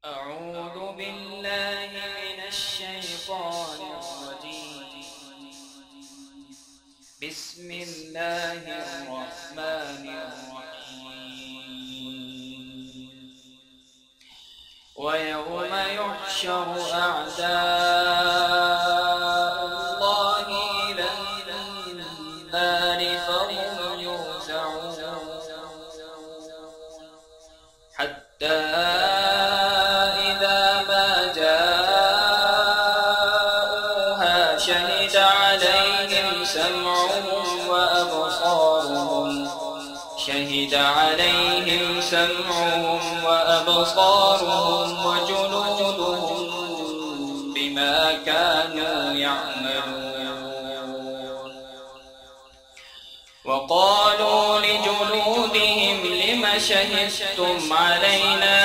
أعوذ بالله من الشيطان الرجيم. بسم الله الرحمن الرحيم. ويوم يحشر أعداء الله إلى النار فهم يوزعون حتى شهد عليهم سمعهم وأبصارهم وجلودهم بما كانوا يعملون. وقالوا لجلودهم لم شهدتم علينا؟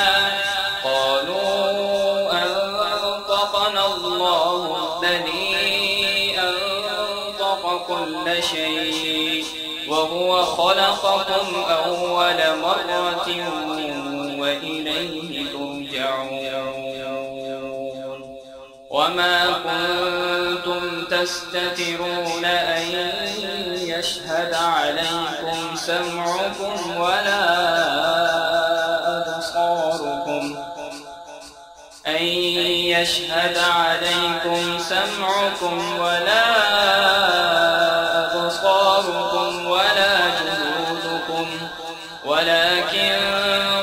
قالوا أنطقنا الله الذي أنطق كل شيء وهو خلقكم أول مرة وإليه ترجعون. وما كنتم تستترون أن يشهد عليكم سمعكم ولا أبصاركم ولا جهودكم ولكن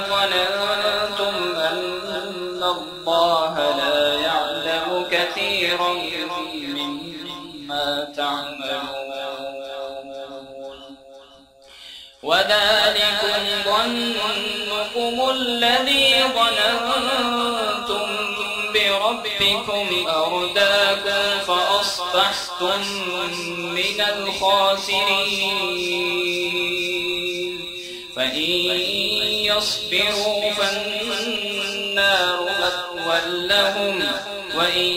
ظننتم أن الله لا يعلم كثيرا مما تعملون. وذلكم ظنكم الذي ظننتم بربكم أرداكم فأصبحتم من الخاسرين. فإن يصبروا فالنار مثوى لهم وإن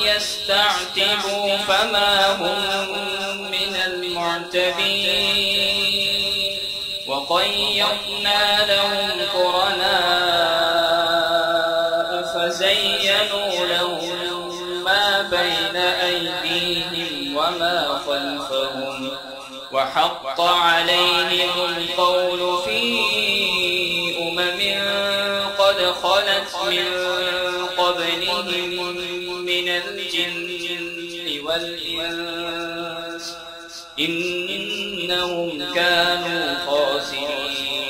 يستعتبوا فما هم من المعتبين. وقيضنا لهم قرناء فزينوا لهم ما بين أيديهم وما خلفهم وحق عليهم القول في أمم قد خلت من قبلهم من الجن والإنس إنهم كانوا خاسرين.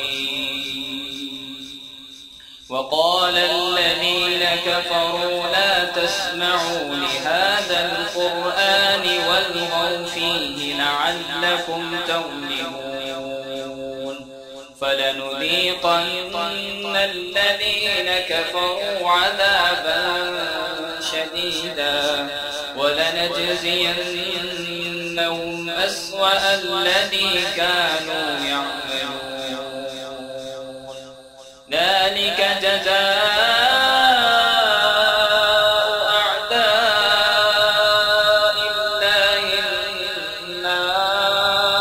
وقال الذين كفروا لا تسمعوا لهذا القرآن والغوا فيه لعلكم تغلبون. فلنذيقن الذين كفروا عذابا شديدا ولنجزينهم أسوأ الذي كانوا يعملون. ذلك جزاء أعداء الله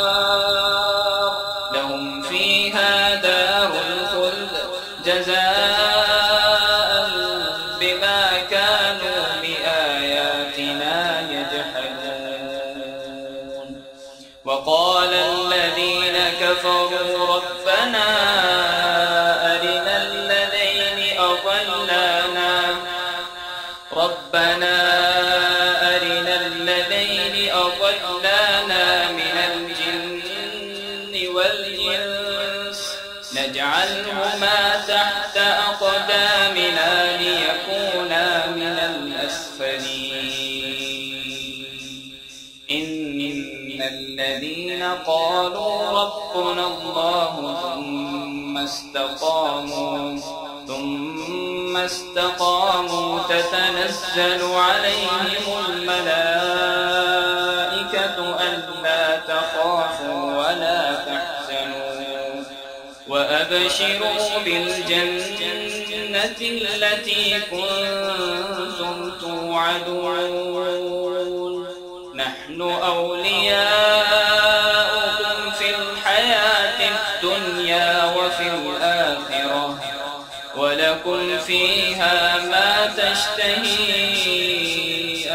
النار لهم فيها دار الخلد جزاء بما كانوا بآياتنا يجحدون. وقال الذين كفروا ربنا أرنا الذين أضلانا من الجن والإنس نجعلهما تحت أقدامنا ليكونا من الأسفلين. إن الذين قالوا ربنا الله ثم استقاموا تتنزل عليهم الملائكة ألا تخافوا ولا تحزنوا وأبشروا بالجنة التي كنتم توعدون. نحن أولياؤكم في الحياة الدنيا وفي الآخرة ولكم وَلَكُمْ فِيهَا مَا تَشْتَهِي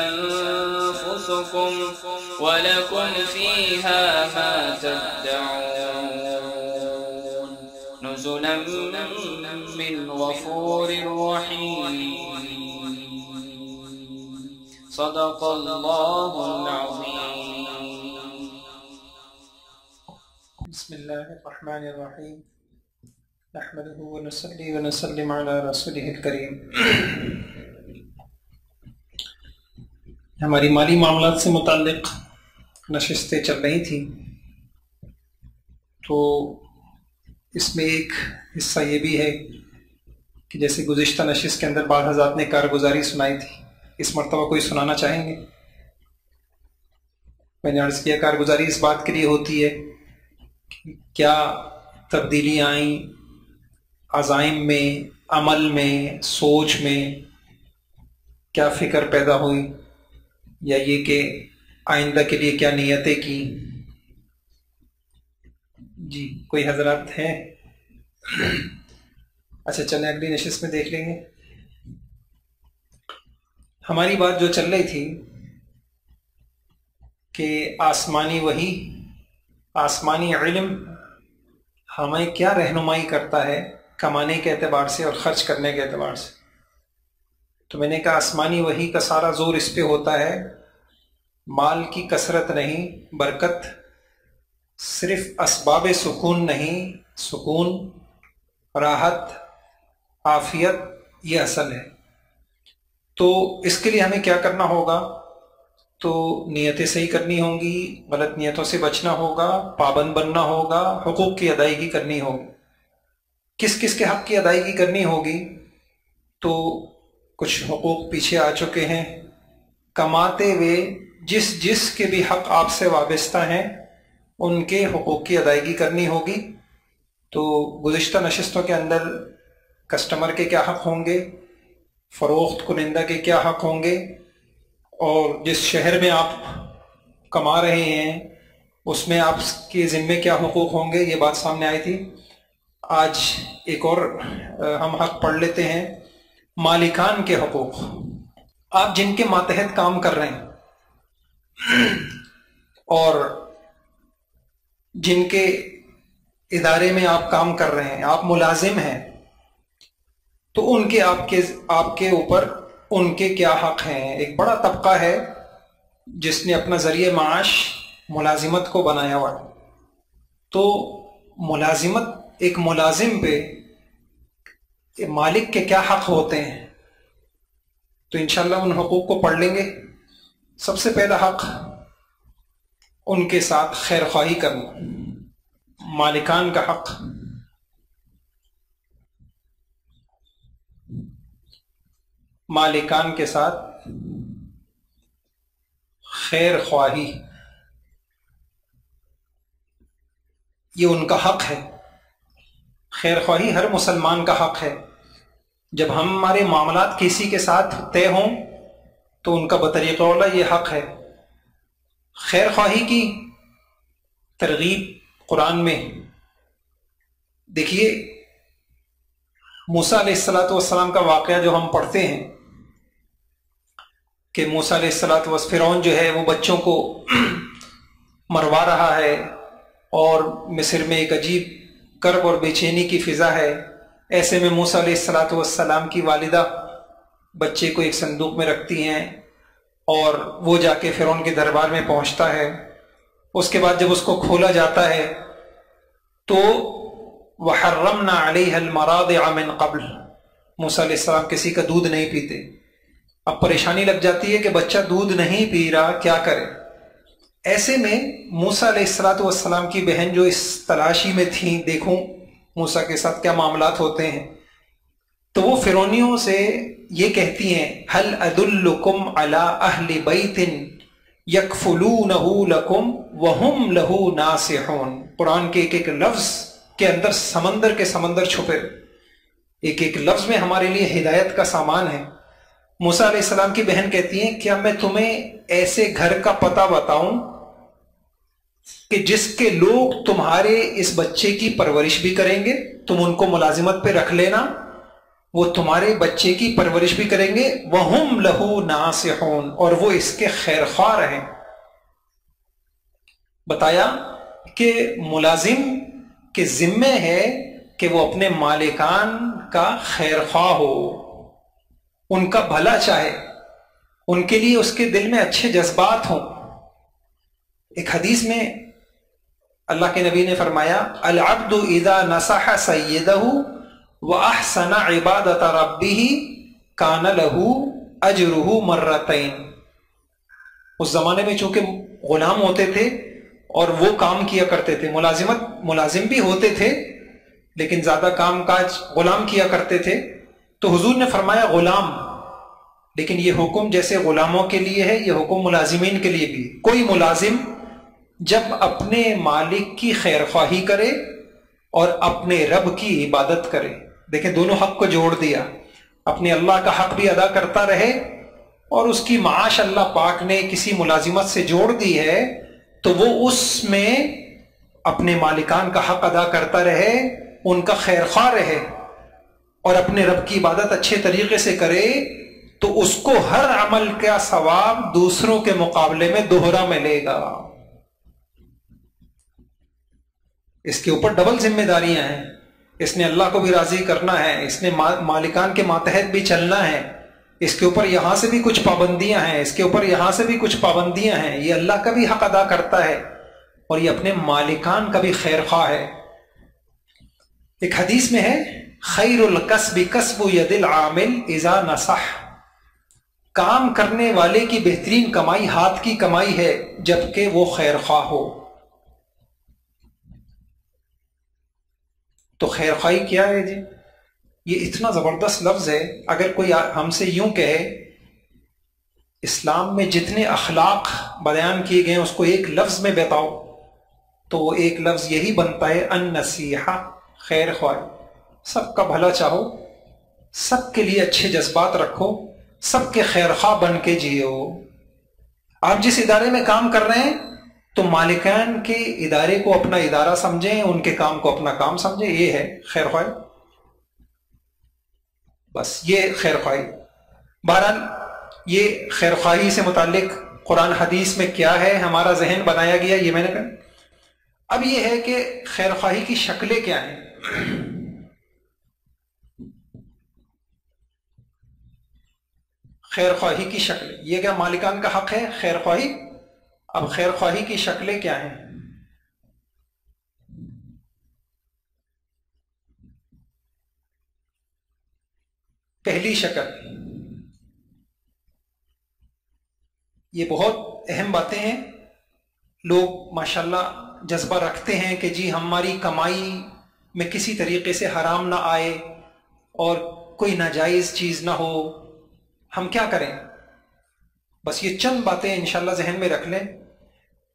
أَنفُسُكُمْ وَلَكُمْ فِيهَا مَا تَدَّعُونَ نُزُلًا مِّنْ غَفُورٍ رَّحِيمٍ صدق اللہ العظیم۔ بسم اللہ الرحمن الرحیم، نحمدہ ونصلی ونسلم علی رسولہ الکریم۔ ہماری مالی معاملات سے متعلق نشستیں چل رہی تھیں، تو اس میں ایک حصہ یہ بھی ہے کہ جیسے گزشتہ نشست کے اندر بعض حضرات نے کارگزاری سنائی تھی، اس مرتبہ کوئی سنانا چاہیں گے؟ میں نے عرض کیا کارگزاری اس بات کے لیے ہوتی ہے کہ کیا تبدیلیاں آئیں عزائم میں، عمل میں، سوچ میں، کیا فکر پیدا ہوئی، یا یہ کہ آئندہ کے لیے کیا نیتیں کی۔ جی کوئی حضرات ہیں؟ اچھا چلیں اگلی نشست میں دیکھ لیں گے۔ ہماری بات جو چل رہی تھی کہ آسمانی وحی، آسمانی علم ہمیں کیا رہنمائی کرتا ہے کمانے کے اعتبار سے اور خرچ کرنے کے اعتبار سے۔ تو میں نے کہا آسمانی وحی کا سارا زور اس پہ ہوتا ہے مال کی کثرت نہیں، برکت، صرف اسباب سکون نہیں، سکون، راحت، عافیت، یہ اصل ہے۔ تو اس کے لیے ہمیں کیا کرنا ہوگا؟ تو نیتیں صحیح کرنی ہوں گی، غلط نیتوں سے بچنا ہوگا، پابند بننا ہوگا، حقوق کی ادائیگی کرنی ہوگی۔ کس کس کے حق کی ادائیگی کرنی ہوگی؟ تو کچھ حقوق پیچھے آ چکے ہیں، کماتے ہوئے جس کے بھی حق آپ سے وابستہ ہیں ان کے حقوق کی ادائیگی کرنی ہوگی۔ تو گزشتہ نشستوں کے اندر کسٹمر کے کیا حق ہوں گے، فروخت کنندہ کے کیا حق ہوں گے، اور جس شہر میں آپ کما رہے ہیں اس میں آپ کے ذمے کیا حقوق ہوں گے، یہ بات سامنے آئی تھی۔ آج ایک اور ہم حق پڑھ لیتے ہیں، مالکان کے حقوق۔ آپ جن کے ماتحت کام کر رہے ہیں اور جن کے ادارے میں آپ کام کر رہے ہیں، آپ ملازم ہیں، تو ان کے آپ کے اوپر ان کے کیا حق ہیں۔ ایک بڑا طبقہ ہے جس نے اپنا ذریعہ معاش ملازمت کو بنایا ہوا ہے، تو ملازمت، ایک ملازم پہ مالک کے کیا حق ہوتے ہیں، تو انشاءاللہ ان حقوق کو پڑھ لیں گے۔ سب سے پہلا حق ان کے ساتھ خیر خواہی کرنا، مالکان کا حق۔ مالکان کے ساتھ خیر خواہی، یہ ان کا حق ہے۔ خیر خواہی ہر مسلمان کا حق ہے۔ جب ہمارے معاملات کسی کے ساتھ طے ہوں تو ان کا بطریقہ اولیٰ یہ حق ہے۔ خیر خواہی کی ترغیب قرآن میں دیکھیے، موسیٰ علیہ السلام کا واقعہ جو ہم پڑھتے ہیں کہ موسیٰ علیہ السلام فرعون جو ہے وہ بچوں کو مروا رہا ہے، اور مصر میں ایک عجیب کرب اور بے چینی کی فضا ہے۔ ایسے میں موسیٰ علیہ السلام کی والدہ بچے کو ایک صندوق میں رکھتی ہیں، اور وہ جا کے فرعون کے دربار میں پہنچتا ہے۔ اس کے بعد جب اس کو کھولا جاتا ہے تو وَحَرَّمْنَا عَلَيْهَا الْمَرَاضِعَ مِنْ قَبْلِ، موسیٰ علیہ السلام کسی کا دودھ نہیں پیتے۔ اب پریشانی لگ جاتی ہے کہ بچہ دودھ نہیں پی رہا، کیا کرے؟ ایسے میں موسیٰ علیہ السلام کی بہن جو اس تلاشی میں تھیں، دیکھوں موسیٰ کے ساتھ کیا معاملات ہوتے ہیں، تو وہ فرعونیوں سے یہ کہتی ہیں هَلْ أَدُلُّكُمْ عَلَىٰ أَهْلِ بَيْتٍ يَكْفُلُونَهُ لَكُمْ وَهُمْ لَهُ نَاصِحُونَ۔ قرآن کے ایک ایک لفظ کے اندر سمندر کے سمندر چھپے، ایک ایک لفظ میں ہمارے لیے ہدایت کا سامان ہے۔ موسیٰ علیہ السلام کی بہن کہتی ہیں کیا میں تمہیں ایسے گھر کا پتہ بتاؤں کہ جس کے لوگ تمہارے اس بچے کی پرورش بھی کریں گے، تم ان کو ملازمت پہ رکھ لینا، وہ تمہارے بچے کی پرورش بھی کریں گے، وَهُمْ لَهُ نَاصِحُونَ، اور وہ اس کے خیر خواہ رہیں۔ بتایا کہ ملازم کے ذمے ہے کہ وہ اپنے مالکان کا خیر خواہ ہو، ان کا بھلا چاہے، ان کے لیے اس کے دل میں اچھے جذبات ہوں۔ ایک حدیث میں اللہ کے نبی نے فرمایا، العبد اذا نصح سیدہ وَأَحْسَنَ عِبَادَةَ رَبِّهِ كَانَ لَهُ أَجْرُهُ مَرَّتَيْن۔ اس زمانے میں چونکہ غلام ہوتے تھے اور وہ کام کیا کرتے تھے، ملازم بھی ہوتے تھے لیکن زیادہ کام کاج غلام کیا کرتے تھے، تو حضور نے فرمایا غلام، لیکن یہ حکم جیسے غلاموں کے لیے ہے، یہ حکم ملازمین کے لیے بھی۔ کوئی ملازم جب اپنے مالک کی خیر خواہی کرے اور اپنے رب کی عبادت کرے، دیکھیں دونوں حق کو جوڑ دیا، اپنے اللہ کا حق بھی ادا کرتا رہے اور اس کی معاش اللہ پاک نے کسی ملازمت سے جوڑ دی ہے تو وہ اس میں اپنے مالکان کا حق ادا کرتا رہے، ان کا خیر خواہ رہے اور اپنے رب کی عبادت اچھے طریقے سے کرے، تو اس کو ہر عمل کا ثواب دوسروں کے مقابلے میں دوہرا ملے گا۔ اس کے اوپر ڈبل ذمہ داریاں ہیں، اس نے اللہ کو بھی راضی کرنا ہے، اس نے مالکان کے ماتحت بھی چلنا ہے، اس کے اوپر یہاں سے بھی کچھ پابندیاں ہیں، اس کے اوپر یہاں سے بھی کچھ پابندیاں ہیں، یہ اللہ کا بھی حق ادا کرتا ہے اور یہ اپنے مالکان کا بھی خیر خواہ ہے۔ ایک حدیث میں ہے، خیر الکسب کسب ید العامل اذا نصح، کام کرنے والے کی بہترین کمائی ہاتھ کی کمائی ہے جبکہ وہ خیر خواہ ہو۔ تو خیر خواہی کیا ہے جی؟ یہ اتنا زبردست لفظ ہے، اگر کوئی ہم سے یوں کہے اسلام میں جتنے اخلاق بیان کیے گئے ہیں اس کو ایک لفظ میں بتاؤ، تو وہ ایک لفظ یہی بنتا ہے، النصیحہ، خیر خواہی۔ سب کا بھلا چاہو، سب کے لیے اچھے جذبات رکھو، سب کے خیر خواہ بن کے جیو۔ آپ جس ادارے میں کام کر رہے ہیں تو مالکان کے ادارے کو اپنا ادارہ سمجھیں، ان کے کام کو اپنا کام سمجھیں، یہ ہے خیر خواہی۔ بس یہ خیر خواہی۔ بہرحال یہ خیر خواہی سے متعلق قرآن حدیث میں کیا ہے ہمارا ذہن بنایا گیا، یہ میں نے کہا۔ اب یہ ہے کہ خیر خواہی کی شکلیں کیا ہیں۔ خیر خواہی کی شکل، یہ کیا مالکان کا حق ہے خیر خواہی؟ اب خیر خواہی کی شکلیں کیا ہیں؟ پہلی شکل، یہ بہت اہم باتیں ہیں، لوگ ماشاءاللہ جذبہ رکھتے ہیں کہ جی ہماری کمائی میں کسی طریقے سے حرام نہ آئے اور کوئی ناجائز چیز نہ ہو، ہم کیا کریں؟ بس یہ چند باتیں انشاءاللہ ذہن میں رکھ لیں۔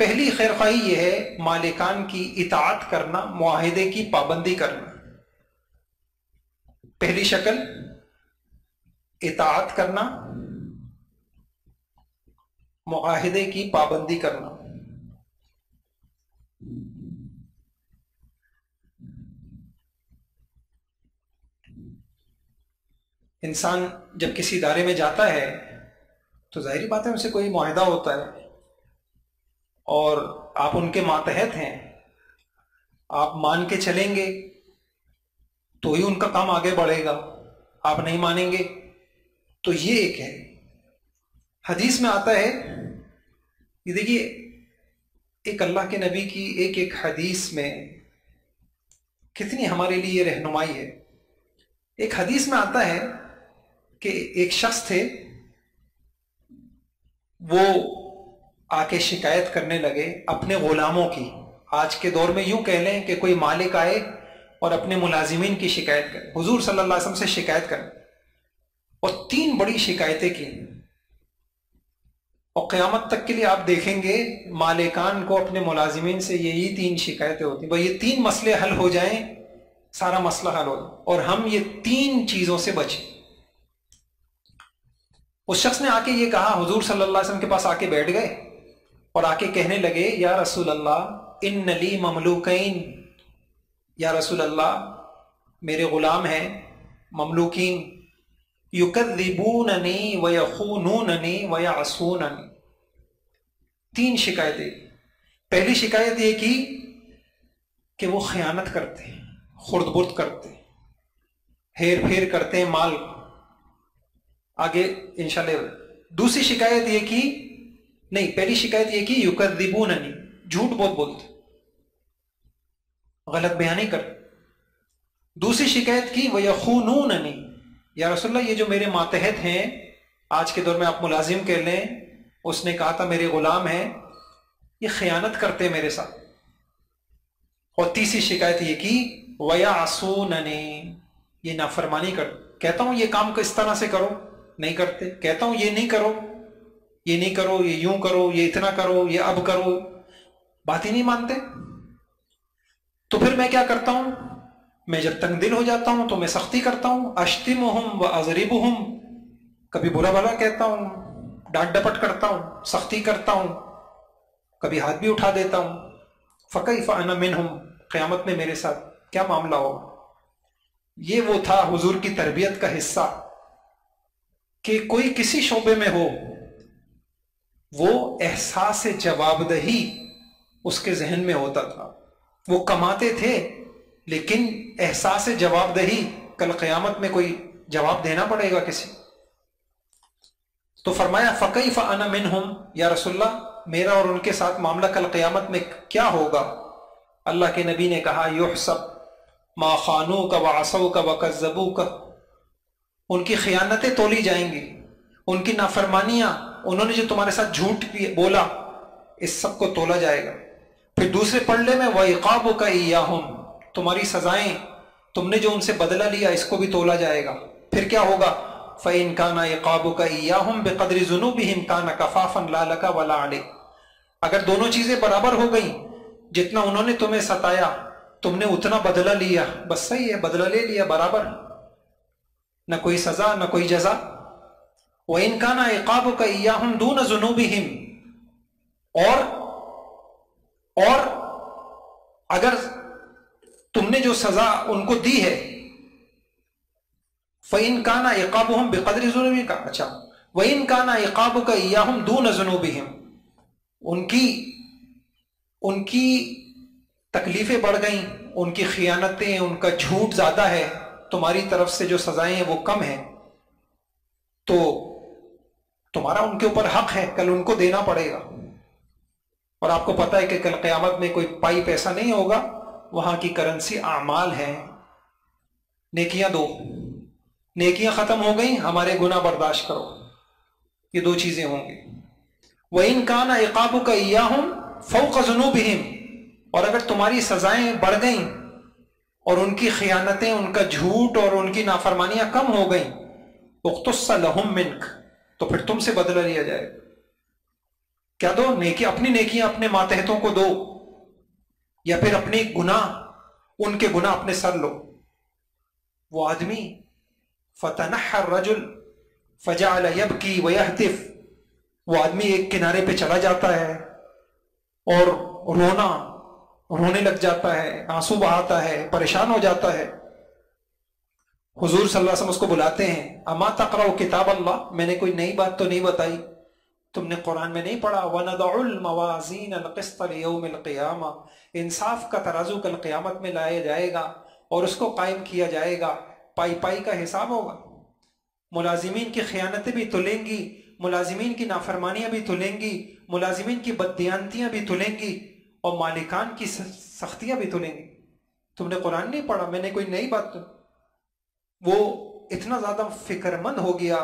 پہلی خیر خواہی یہ ہے مالکان کی اطاعت کرنا، معاہدے کی پابندی کرنا۔ پہلی شکل اطاعت کرنا، معاہدے کی پابندی کرنا۔ انسان جب کسی ادارے میں جاتا ہے تو ظاہری بات ہے ان سے کوئی معاہدہ ہوتا ہے اور آپ ان کے ماتحت ہیں، آپ مان کے چلیں گے تو ہی ان کا کام آگے بڑھے گا، آپ نہیں مانیں گے تو یہ ایک ہے۔ حدیث میں آتا ہے، یہ دیکھیے ایک اللہ کے نبی کی ایک ایک حدیث میں کتنی ہمارے لیے یہ رہنمائی ہے۔ ایک حدیث میں آتا ہے کہ ایک شخص تھے، وہ آ کے شکایت کرنے لگے اپنے غلاموں کی۔ آج کے دور میں یوں کہہ لیں کہ کوئی مالک آئے اور اپنے ملازمین کی شکایت کرے، حضور صلی اللہ علیہ وسلم سے شکایت کرے، اور 3 بڑی شکایتیں کی، اور قیامت تک کے لیے آپ دیکھیں گے مالکان کو اپنے ملازمین سے یہی 3 شکایتیں ہوتی ہیں، بھائی یہ 3 مسئلے حل ہو جائیں سارا مسئلہ حل ہو جائے اور ہم یہ 3 چیزوں سے بچیں۔ اس شخص نے آ کے یہ کہا، حضور صلی اللہ علیہ وسلم کے پاس آ کے بیٹھ گئے اور آ کے کہنے لگے، یا رسول اللہ ان لی مملوکین، یا رسول اللہ میرے غلام ہیں، مملوکین یکذبوننی ویخونوننی ویعصوننی. 3 شکایتیں. پہلی شکایت یہ کی کہ وہ خیانت کرتے ہیں، خرد برد کرتے ہیں، ہیر پھیر کرتے ہیں مال. آگے انشاءاللہ. دوسری شکایت یہ کی، نہیں پہلی شکایت یہ کی یکذبوننی، جھوٹ بہت بولتے، غلط بیانی کرتے. دوسری شکایت کی وَيَخُونُونَنِي، یا رسول اللہ یہ جو میرے ماتحت ہیں، آج کے دور میں آپ ملازم کہہ لیں، اس نے کہا تھا میرے غلام ہیں، یہ خیانت کرتے میرے ساتھ. اور تیسری شکایت یہ کی وَيَعْصُونَنِي، یہ نافرمانی کر، کہتا ہوں یہ کام اس طرح سے کرو، نہیں کرتے، کہتا ہوں یہ نہیں کرو، یہ نہیں کرو، یہ یوں کرو، یہ اتنا کرو، یہ اب کرو، بات ہی نہیں مانتے. تو پھر میں کیا کرتا ہوں؟ میں جب تنگ دل ہو جاتا ہوں تو میں سختی کرتا ہوں. اشتمہم واضربہم، کبھی برا بھلا کہتا ہوں، ڈانٹ ڈپٹ کرتا ہوں، سختی کرتا ہوں، کبھی ہاتھ بھی اٹھا دیتا ہوں. فکیف انا منہم، قیامت میں میرے ساتھ کیا معاملہ ہوگا؟ یہ وہ تھا حضور کی تربیت کا حصہ کہ کوئی کسی شعبے میں ہو، وہ احساس جواب دہی اس کے ذہن میں ہوتا تھا. وہ کماتے تھے لیکن احساس جواب دہی، کل قیامت میں کوئی جواب دینا پڑے گا کسی. تو فرمایا فکیف انا منہم، یا رسول اللہ میرا اور ان کے ساتھ معاملہ کل قیامت میں کیا ہوگا؟ اللہ کے نبی نے کہا یحسب ما خانوک وعصوک وکذبوک، ان کی خیانتیں تولی جائیں گی، ان کی نافرمانیاں، انہوں نے جو تمہارے ساتھ جھوٹ بولا، اس سب کو تولا جائے گا. پھر دوسرے پڑھنے میں وعقابک ایاہم، تمہاری سزائیں، تم نے جو ان سے بدلہ لیا اس کو بھی تولا جائے گا. پھر کیا ہوگا؟ فَإِن كَانَ عِقَابُكَ إِيَّاهُمْ بِقَدْرِ ذُنُوبِهِمْ كَانَ كَفَافًا لَا لَكَ وَلَا عَلَيْكَ، اگر دونوں چیزیں برابر ہو گئیں، جتنا انہوں نے تمہیں ستایا تم نے اتنا بدلہ لیا، بس صحیح ہے، بدلہ لے لیا، برابر، نہ کوئی سزا نہ کوئی جزا. وَإِن كَانَ عِقَابُكَ إِيَّاهُمْ دُونَ ذُنُوبِهِمْ، اور اگر تم نے جو سزا ان کو دی ہے، فَإِن كَانَ عِقَابُهُمْ بِقَدْرِ ذُنُوبِهِمْ، اچھا وَإِن كَانَ عِقَابُكَ إِيَّاهُمْ دُونَ ذُنُوبِهِمْ، ان کی تکلیفیں بڑھ گئیں، ان کی خیانتیں، ان کا جھوٹ زیادہ ہے، تمہاری طرف سے جو سزائیں ہیں وہ کم ہیں، تو تمہارا ان کے اوپر حق ہے، کل ان کو دینا پڑے گا. اور آپ کو پتا ہے کہ کل قیامت میں کوئی پائی پیسہ نہیں ہوگا، وہاں کی کرنسی اعمال ہیں. نیکیاں دو، نیکیاں ختم ہو گئیں، ہمارے گناہ برداشت کرو، یہ 2 چیزیں ہوں گی. وَإِن كَانَ عِقَابُكَ إِيَّاهُمْ فَوْقَ ذُنُوبِهِمْ، اور اگر تمہاری سزائیں بڑھ گئیں اور ان کی خیانتیں، ان کا جھوٹ اور ان کی نافرمانیاں کم ہو گئیں، اُقْتُصَّ لَهُم مِّنْكَ، تو پھر تم سے بدلہ لیا جائے. کیا دو؟ نیکی، اپنی نیکیاں اپنے ماتحتوں کو دو، یا پھر اپنے گناہ، ان کے گناہ اپنے سر لو. وہ آدمی فَتَنَحَّ الرَّجُلُ فَجَعَلَ يَبْكِي وَيَهْتِفُ، وہ آدمی ایک کنارے پہ چلا جاتا ہے اور رونے لگ جاتا ہے، آنسو بہاتا ہے، پریشان ہو جاتا ہے. حضور صلی اللہ علیہ وسلم اس کو بلاتے ہیں، اما تقرأ کتاب اللہ، میں نے کوئی نئی بات تو نہیں بتائی، تم نے قرآن میں نہیں پڑھا وَنَضَعُ الْمَوَازِينَ الْقِسْطَ لِيَوْمِ الْقِيَامَةِ، انصاف کا ترازو کل قیامت میں لایا جائے گا اور اس کو قائم کیا جائے گا، پائی پائی کا حساب ہوگا. ملازمین کی خیانتیں بھی تلیں گی، ملازمین کی نافرمانیاں بھی تلیں گی، ملازمین کی بددیانتیاں بھی تلیں گی، اور مالکان کی سختیاں بھی تلیں گی. تم نے قرآن نہیں پڑھا، میں نے کوئی نئی بات. وہ اتنا زیادہ فکر مند ہو گیا.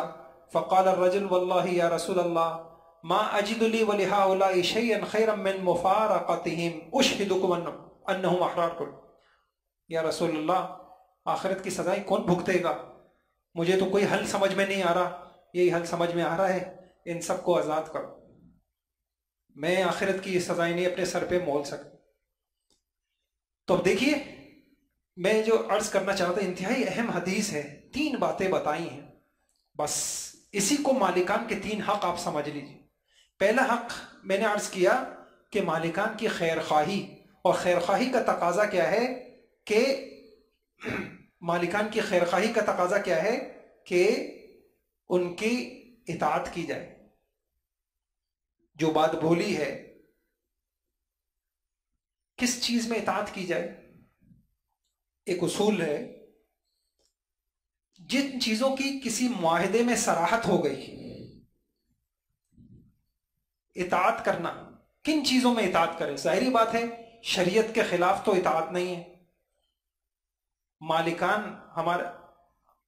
فقال الرجل واللہ یا رسول اللہ ما اجد لی ولہؤلاء شیئا خیرا من مفارقتہم اشہدکم انہم احرارکم، یا رسول اللہ آخرت کی سزائیں کون بھگتے گا؟ مجھے تو کوئی حل سمجھ میں نہیں آ رہا، یہی حل سمجھ میں آ رہا ہے، ان سب کو آزاد کرو، میں آخرت کی یہ سزائیں نہیں اپنے سر پہ مول سکتا. تو اب دیکھیے، میں جو عرض کرنا چاہتا ہوں انتہائی اہم حدیث ہے، 3 باتیں بتائی ہیں، بس اسی کو مالکان کے 3 حق آپ سمجھ لیجیے. پہلا حق میں نے عرض کیا کہ مالکان کی خیر خواہی، اور خیر خواہی کا تقاضا کیا ہے کہ مالکان کی خیرخواہی کا تقاضا کیا ہے کہ ان کی اطاعت کی جائے. جو بات بولی ہے کس چیز میں اطاعت کی جائے؟ ایک اصول ہے، جن چیزوں کی کسی معاہدے میں صراحت ہو گئی اطاعت کرنا. کن چیزوں میں اطاعت کرے؟ ظاہری بات ہے شریعت کے خلاف تو اطاعت نہیں ہے. مالکان ہمارا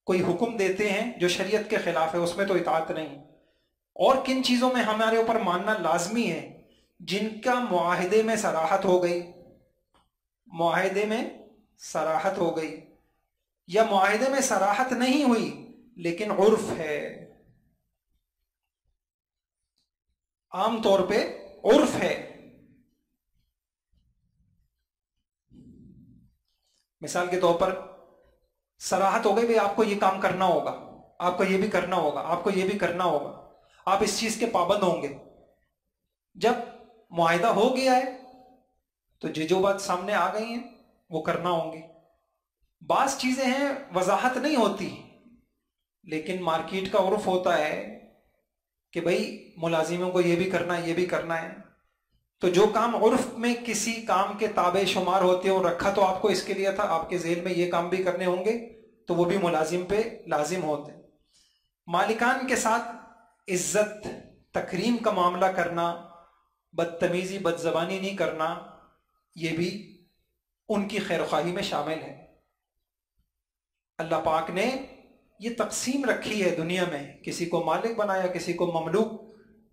کوئی حکم دیتے ہیں جو شریعت کے خلاف ہے اس میں تو اطاعت نہیں. اور کن چیزوں میں ہمارے اوپر ماننا لازمی ہے؟ جن کا معاہدے میں صراحت ہو گئی، معاہدے میں صراحت ہو گئی، یا معاہدے میں صراحت نہیں ہوئی لیکن عرف ہے، عام طور پہ عرف ہے. مثال کے طور پر صراحت ہو گئی بھئی آپ کو یہ کام کرنا ہوگا، آپ کو یہ بھی کرنا ہوگا، آپ کو یہ بھی کرنا ہوگا، آپ اس چیز کے پابند ہوں گے. جب معاہدہ ہو گیا ہے تو جو بات سامنے آ گئی ہیں وہ کرنا ہوں گی. بعض چیزیں ہیں وضاحت نہیں ہوتی لیکن مارکیٹ کا عرف ہوتا ہے کہ بھئی ملازموں کو یہ بھی کرنا ہے، یہ بھی کرنا ہے. تو جو کام عرف میں کسی کام کے تابع شمار ہوتے ہیں، اور رکھا تو آپ کو اس کے لیے تھا، آپ کے ذیل میں یہ کام بھی کرنے ہوں گے، تو وہ بھی ملازم پہ لازم ہوتے ہیں. مالکان کے ساتھ عزت تکریم کا معاملہ کرنا، بدتمیزی بدزبانی نہیں کرنا، یہ بھی ان کی خیرخواہی میں شامل ہے. اللہ پاک نے یہ تقسیم رکھی ہے دنیا میں، کسی کو مالک بنایا، کسی کو مملوک،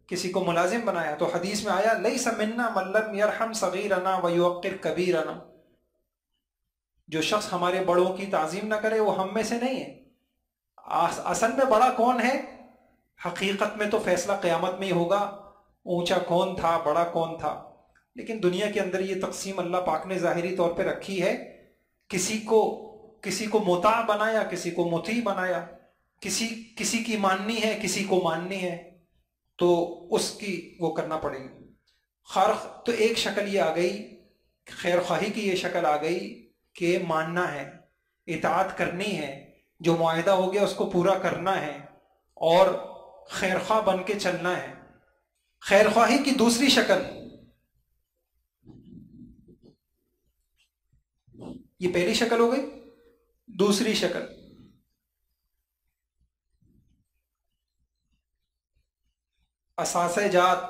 کسی کو ملازم بنایا. تو حدیث میں آیا لیس منا من لم یرحم صغیرنا ویوقر کبیرنا، جو شخص ہمارے بڑوں کی تعظیم نہ کرے وہ ہم میں سے نہیں ہے. اصل میں بڑا کون ہے؟ حقیقت میں تو فیصلہ قیامت میں ہی ہوگا، اونچا کون تھا، بڑا کون تھا. لیکن دنیا کے اندر یہ تقسیم اللہ پاک نے ظاہری طور پہ رکھی ہے. کسی کو مطاع بنایا، کسی کو مطیع بنایا، کسی کی ماننی ہے، کسی کو ماننی ہے، تو اس کی وہ کرنا پڑے گی. تو ایک شکل یہ آ گئی، خیر خواہی کی یہ شکل آ گئی کہ ماننا ہے، اطاعت کرنی ہے، جو معاہدہ ہو گیا اس کو پورا کرنا ہے اور خیر خواہ بن کے چلنا ہے. خیر خواہی کی دوسری شکل، یہ پہلی شکل ہو گئی. دوسری شکل اثاثے جات،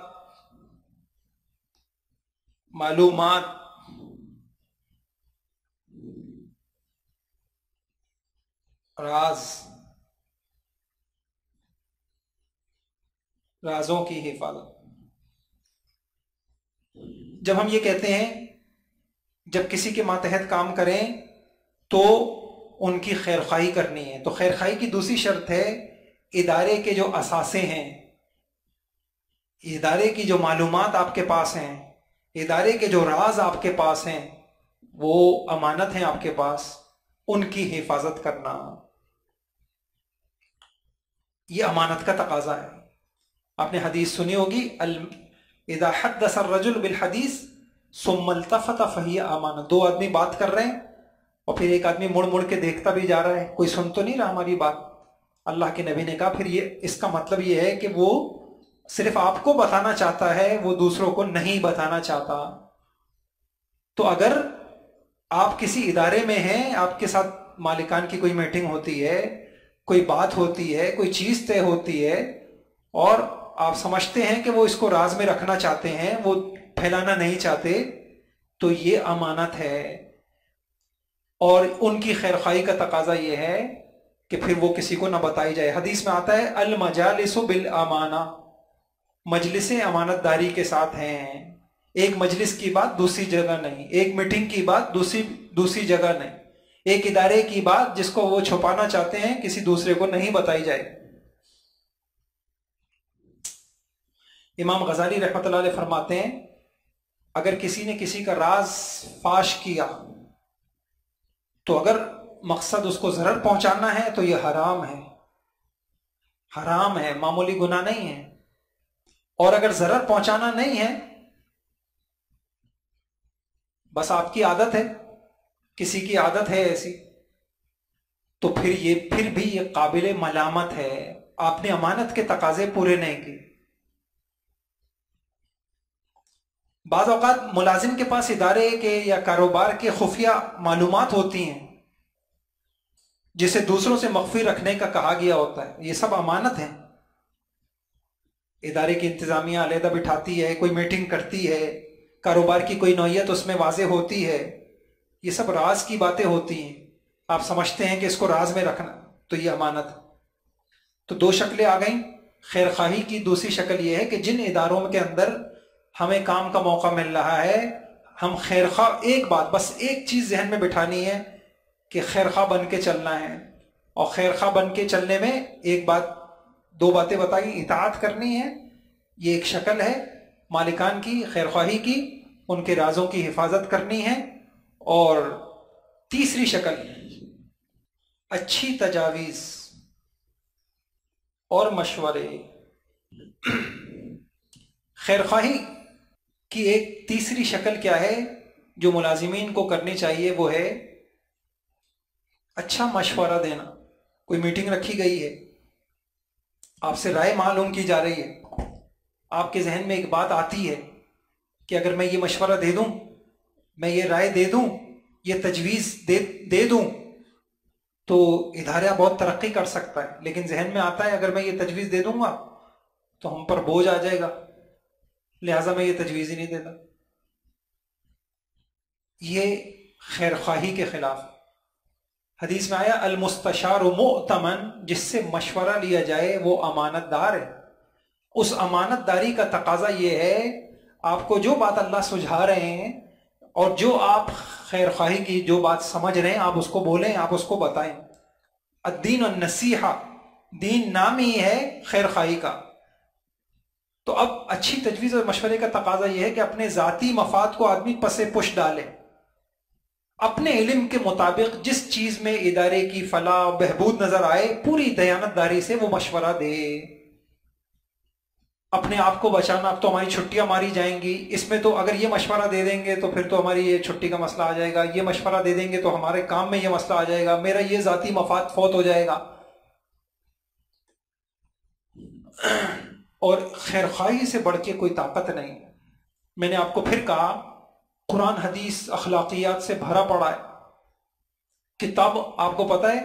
معلومات، رازوں کی حفاظت. جب ہم یہ کہتے ہیں جب کسی کے ماتحت کام کریں تو ان کی خیرخواہی کرنی ہے، تو خیرخواہی کی دوسری شرط ہے ادارے کے جو اثاثے ہیں، ادارے کی جو معلومات آپ کے پاس ہیں، ادارے کے جو راز آپ کے پاس ہیں، وہ امانت ہیں آپ کے پاس، ان کی حفاظت کرنا. یہ امانت کا تقاضا ہے. آپ نے حدیث سنی ہوگی اذا حدث الرجل بالحدیث ثم التفت فہی امانت. دو آدمی بات کر رہے ہیں اور پھر ایک آدمی مڑ مڑ کے دیکھتا بھی جا رہا ہے، کوئی سن تو نہیں رہا ہماری بات. اللہ کے نبی نے کہا پھر اس کا مطلب یہ ہے کہ وہ صرف آپ کو بتانا چاہتا ہے، وہ دوسروں کو نہیں بتانا چاہتا. تو اگر آپ کسی ادارے میں ہیں، آپ کے ساتھ مالکان کی کوئی میٹنگ ہوتی ہے، کوئی بات ہوتی ہے، کوئی چیز طے ہوتی ہے، اور آپ سمجھتے ہیں کہ وہ اس کو راز میں رکھنا چاہتے ہیں، وہ پھیلانا نہیں چاہتے، تو یہ امانت ہے. اور ان کی خیرخواہی کا تقاضا یہ ہے کہ پھر وہ کسی کو نہ بتائی جائے. حدیث میں آتا ہے المجالس بالامانہ، مجلسیں امانت داری کے ساتھ ہیں. ایک مجلس کی بات دوسری جگہ نہیں، ایک میٹنگ کی بات دوسری جگہ نہیں، ایک ادارے کی بات جس کو وہ چھپانا چاہتے ہیں کسی دوسرے کو نہیں بتائی جائے. امام غزالی رحمۃ اللہ علیہ فرماتے ہیں اگر کسی نے کسی کا راز فاش کیا تو اگر مقصد اس کو ضرر پہنچانا ہے تو یہ حرام ہے، حرام ہے، معمولی گناہ نہیں ہے. اور اگر ضرر پہنچانا نہیں ہے، بس آپ کی عادت ہے، کسی کی عادت ہے ایسی، تو پھر بھی یہ قابل ملامت ہے، آپ نے امانت کے تقاضے پورے نہیں کیے۔ بعض اوقات ملازم کے پاس ادارے کے یا کاروبار کے خفیہ معلومات ہوتی ہیں جسے دوسروں سے مخفی رکھنے کا کہا گیا ہوتا ہے، یہ سب امانت ہیں۔ ادارے کی انتظامیہ علیحدہ بٹھاتی ہے، کوئی میٹنگ کرتی ہے، کاروبار کی کوئی نوعیت اس میں واضح ہوتی ہے، یہ سب راز کی باتیں ہوتی ہیں، آپ سمجھتے ہیں کہ اس کو راز میں رکھنا، تو یہ امانت ہے۔ تو دو شکلیں آ گئیں۔ خیر خواہی کی دوسری شکل یہ ہے کہ جن اداروں کے اندر ہمیں کام کا موقع مل رہا ہے، ہم خیر خواہ، ایک بات بس ایک چیز ذہن میں بٹھانی ہے کہ خیر خواہ بن کے چلنا ہے، اور خیر خواہ بن کے چلنے میں ایک بات، دو باتیں بتائی، اطاعت کرنی ہے، یہ ایک شکل ہے مالکان کی خیر خواہی کی، ان کے رازوں کی حفاظت کرنی ہے، اور تیسری شکل اچھی تجاویز اور مشورے۔ خیر خواہی کی ایک تیسری شکل کیا ہے جو ملازمین کو کرنی چاہیے، وہ ہے اچھا مشورہ دینا۔ کوئی میٹنگ رکھی گئی ہے، آپ سے رائے معلوم کی جا رہی ہے، آپ کے ذہن میں ایک بات آتی ہے کہ اگر میں یہ مشورہ دے دوں، میں یہ رائے دے دوں، یہ تجویز دے دوں تو ادارہ بہت ترقی کر سکتا ہے، لیکن ذہن میں آتا ہے اگر میں یہ تجویز دے دوں گا تو ہم پر بوجھ آ جائے گا، لہٰذا میں یہ تجویز ہی نہیں دیتا۔ یہ خیر خواہی کے خلاف۔ حدیث میں آیا المستشار مؤتمن، جس سے مشورہ لیا جائے وہ امانت دار ہے۔ اس امانت داری کا تقاضا یہ ہے، آپ کو جو بات اللہ سجھا رہے ہیں اور جو آپ خیر خواہی کی جو بات سمجھ رہے ہیں، آپ اس کو بولیں، آپ اس کو بتائیں۔ الدین النصیحہ، دین نام ہی ہے خیر خواہی کا۔ تو اب اچھی تجویز اور مشورے کا تقاضا یہ ہے کہ اپنے ذاتی مفاد کو آدمی پس پش ڈالے، اپنے علم کے مطابق جس چیز میں ادارے کی فلاح و بہبود نظر آئے پوری دیانت داری سے وہ مشورہ دے۔ اپنے آپ کو بچانا، اب تو ہماری چھٹیاں ماری جائیں گی، اس میں تو اگر یہ مشورہ دے دیں گے تو پھر تو ہماری یہ چھٹی کا مسئلہ آ جائے گا، یہ مشورہ دے دیں گے تو ہمارے کام میں یہ مسئلہ آ جائے گا، میرا یہ ذاتی مفاد فوت ہو جائے گا۔ اور خیر خواہی سے بڑھ کے کوئی طاقت نہیں۔ میں نے آپ کو پھر کہا قرآن حدیث اخلاقیات سے بھرا پڑا ہے، کتاب آپ کو پتہ ہے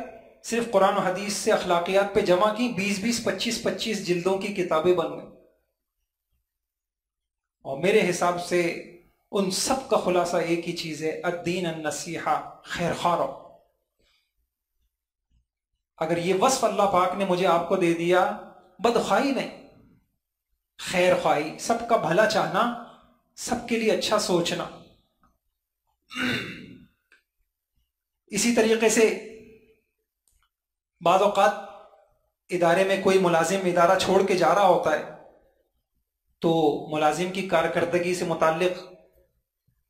صرف قرآن و حدیث سے اخلاقیات پہ جمع کی 20 25 جلدوں کی کتابیں بن گئی، اور میرے حساب سے ان سب کا خلاصہ ایک ہی چیز ہے، الدین النصیحہ، خیر خواہ رہو۔ اگر یہ وصف اللہ پاک نے مجھے آپ کو دے دیا، بدخواہی نہیں، خیر خواہی، سب کا بھلا چاہنا، سب کے لیے اچھا سوچنا۔ اسی طریقے سے بعض اوقات ادارے میں کوئی ملازم ادارہ چھوڑ کے جا رہا ہوتا ہے تو ملازم کی کارکردگی سے متعلق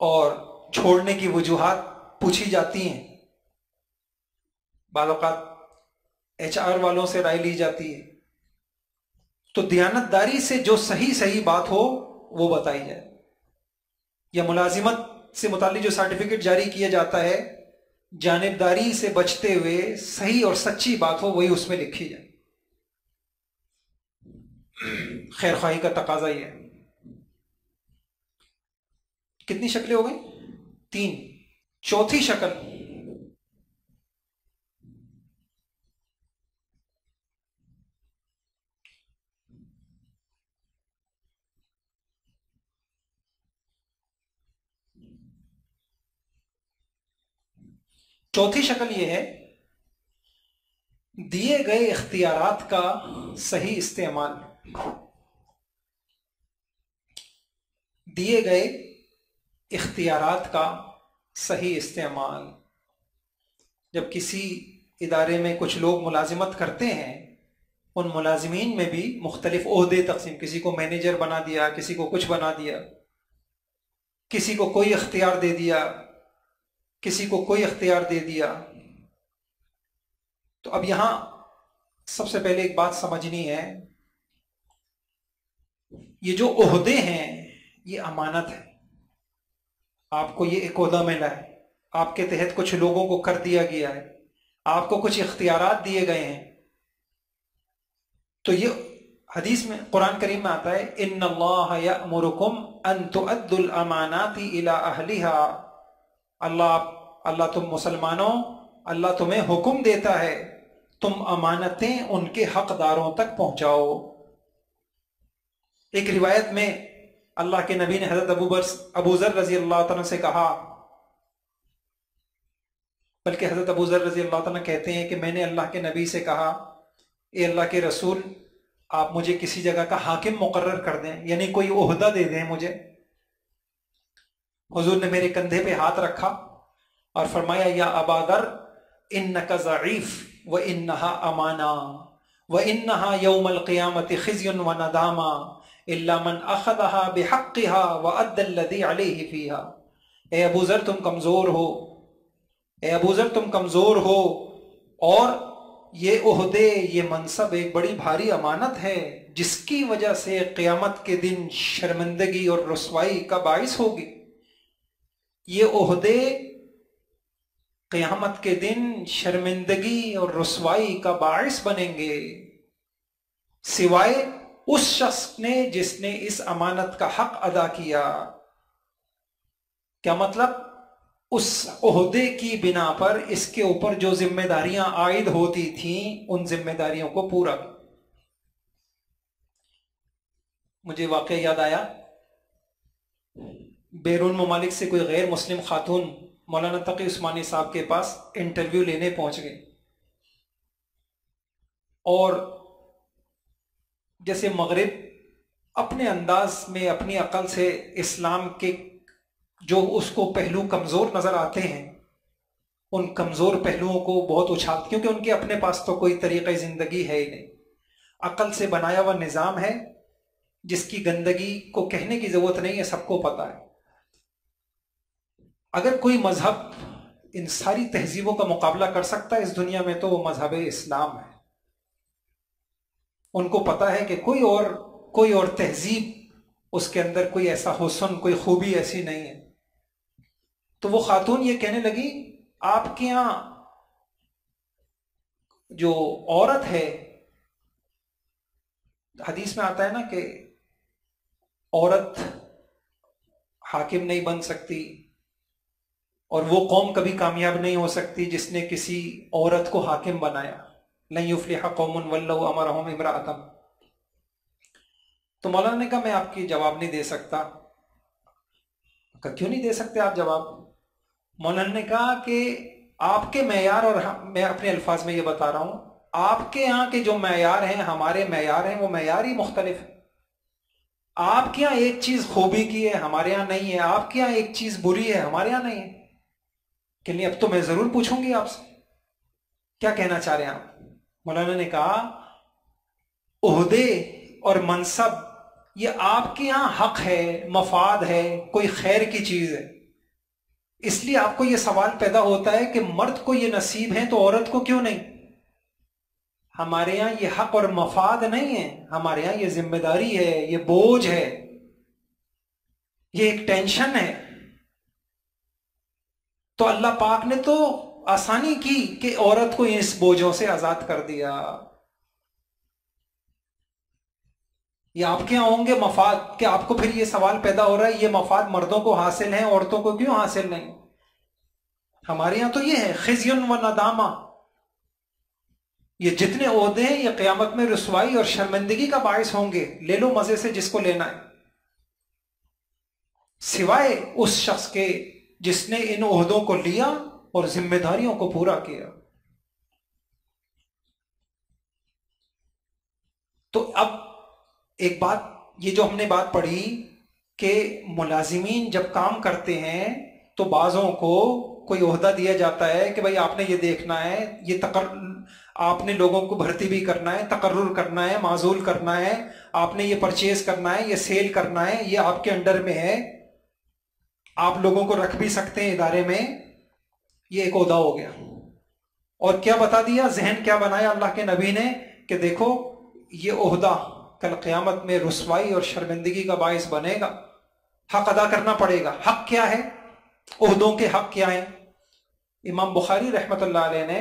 اور چھوڑنے کی وجوہات پوچھی جاتی ہیں، بعض اوقات HR والوں سے رائے لی جاتی ہے، تو دیانتداری سے جو صحیح بات ہو وہ بتائی جائے، یا ملازمت سے متعلق جو سرٹیفکیٹ جاری کیا جاتا ہے جانبداری سے بچتے ہوئے صحیح اور سچی بات ہو وہی اس میں لکھی جائے۔ خیر خواہی کا تقاضا یہ ہے۔ کتنی شکلیں ہو گئی؟ 3۔ چوتھی شکل یہ ہے دیے گئے اختیارات کا صحیح استعمال۔ دیے گئے اختیارات کا صحیح استعمال۔ جب کسی ادارے میں کچھ لوگ ملازمت کرتے ہیں، ان ملازمین میں بھی مختلف عہدے تقسیم، کسی کو مینیجر بنا دیا، کسی کو کچھ بنا دیا، کسی کو کوئی اختیار دے دیا، کسی کو کوئی اختیار دے دیا۔ تو اب یہاں سب سے پہلے ایک بات سمجھنی ہے، یہ جو عہدے ہیں یہ امانت ہے۔ آپ کو یہ ایک عہدہ ملا ہے، آپ کے تحت کچھ لوگوں کو کر دیا گیا ہے، آپ کو کچھ اختیارات دیے گئے ہیں. تو یہ حدیث میں قرآن کریم میں آتا ہے ان اللہ یأمرکم ان تؤدوا الامانات الی اہلھا. اللہ تم مسلمانوں، اللہ تمہیں حکم دیتا ہے تم امانتیں ان کے حقداروں تک پہنچاؤ. ایک روایت میں اللہ کے نبی نے حضرت ابو ذر رضی اللہ تعالیٰ سے کہا، بلکہ حضرت ابو ذر رضی اللہ تعالیٰ کہتے ہیں کہ میں نے اللہ کے نبی سے کہا اے اللہ کے رسول، آپ مجھے کسی جگہ کا حاکم مقرر کر دیں، یعنی کوئی عہدہ دے دیں مجھے. حضور نے میرے کندھے پہ ہاتھ رکھا اور فرمایا یا ابا ذر انک ضعیف وانہا امانہ وانہا یوم القیامت خزی وندامہ الا من اخذها بحقها وادى الذی علیہ فیہا. اے ابو ذر تم کمزور ہو، اے ابو ذر تم کمزور ہو، اور یہ عہدے، یہ منصب ایک بڑی بھاری امانت ہے جس کی وجہ سے قیامت کے دن شرمندگی اور رسوائی کا باعث ہوگی. یہ عہدے قیامت کے دن شرمندگی اور رسوائی کا باعث بنیں گے، سوائے اس شخص نے جس نے اس امانت کا حق ادا کیا. کیا مطلب؟ اس عہدے کی بنا پر اس کے اوپر جو ذمہ داریاں عائد ہوتی تھیں ان ذمہ داریوں کو پورا کیا. مجھے واقعہ یاد آیا، بیرون ممالک سے کوئی غیر مسلم خاتون مولانا تقی عثمانی صاحب کے پاس انٹرویو لینے پہنچ گئے، اور جیسے مغرب اپنے انداز میں اپنی عقل سے اسلام کے جو اس کو پہلو کمزور نظر آتے ہیں ان کمزور پہلوؤں کو بہت اچھالتے، کیونکہ ان کے اپنے پاس تو کوئی طریقہ زندگی ہے ہی نہیں. عقل سے بنایا ہوا نظام ہے جس کی گندگی کو کہنے کی ضرورت نہیں ہے، سب کو پتہ ہے. اگر کوئی مذہب ان ساری تہذیبوں کا مقابلہ کر سکتا ہے اس دنیا میں تو وہ مذہب اسلام ہے. ان کو پتہ ہے کہ کوئی اور تہذیب اس کے اندر کوئی ایسا حسن، کوئی خوبی ایسی نہیں ہے. تو وہ خاتون یہ کہنے لگی آپ کے یہاں جو عورت ہے، حدیث میں آتا ہے نا کہ عورت حاکم نہیں بن سکتی اور وہ قوم کبھی کامیاب نہیں ہو سکتی جس نے کسی عورت کو حاکم بنایا. لن یفلح قوم ولوا امرهم امرأۃ. تو مولانا نے کہا میں آپ کی جواب نہیں دے سکتا. کہا کیوں نہیں دے سکتے آپ جواب؟ مولانا نے کہا کہ آپ کے معیار، اور میں اپنے الفاظ میں یہ بتا رہا ہوں، آپ کے یہاں کے جو معیار ہیں ہمارے معیار ہیں وہ معیار ہی مختلف ہے. آپ کے یہاں ایک چیز خوبی کی ہے ہمارے یہاں نہیں ہے، آپ کے یہاں ایک چیز بری ہے ہمارے یہاں نہیں ہے. کہ نہیں اب تو میں ضرور پوچھوں گی آپ سے کیا کہنا چاہ رہے ہیں آپ. مولانا نے کہا عہدے اور منصب یہ آپ کے یہاں حق ہے، مفاد ہے، کوئی خیر کی چیز ہے، اس لیے آپ کو یہ سوال پیدا ہوتا ہے کہ مرد کو یہ نصیب ہے تو عورت کو کیوں نہیں. ہمارے یہاں یہ حق اور مفاد نہیں ہے، ہمارے یہاں یہ ذمہ داری ہے، یہ بوجھ ہے، یہ ایک ٹینشن ہے. تو اللہ پاک نے تو آسانی کی کہ عورت کو اس بوجھوں سے آزاد کر دیا. یہ آپ کے یہاں ہوں گے مفاد، کہ آپ کو پھر یہ سوال پیدا ہو رہا ہے یہ مفاد مردوں کو حاصل ہیں عورتوں کو کیوں حاصل نہیں. ہمارے یہاں تو یہ ہے خزی و ندامہ، یہ جتنے عہدے ہیں یہ قیامت میں رسوائی اور شرمندگی کا باعث ہوں گے. لے لو مزے سے جس کو لینا ہے، سوائے اس شخص کے جس نے ان عہدوں کو لیا اور ذمہ داریوں کو پورا کیا. تو اب ایک بات، یہ جو ہم نے بات پڑھی کہ ملازمین جب کام کرتے ہیں تو بعضوں کو کوئی عہدہ دیا جاتا ہے کہ بھائی آپ نے یہ دیکھنا ہے، یہ آپ نے لوگوں کو بھرتی بھی کرنا ہے، تقرر کرنا ہے، معزول کرنا ہے، آپ نے یہ پرچیز کرنا ہے، یہ سیل کرنا ہے، یہ آپ کے انڈر میں ہے، آپ لوگوں کو رکھ بھی سکتے ہیں ادارے میں. یہ ایک عہدہ ہو گیا. اور کیا بتا دیا، ذہن کیا بنایا اللہ کے نبی نے کہ دیکھو یہ عہدہ کل قیامت میں رسوائی اور شرمندگی کا باعث بنے گا، حق ادا کرنا پڑے گا. حق کیا ہے؟ عہدوں کے حق کیا ہیں؟ امام بخاری رحمۃ اللہ علیہ نے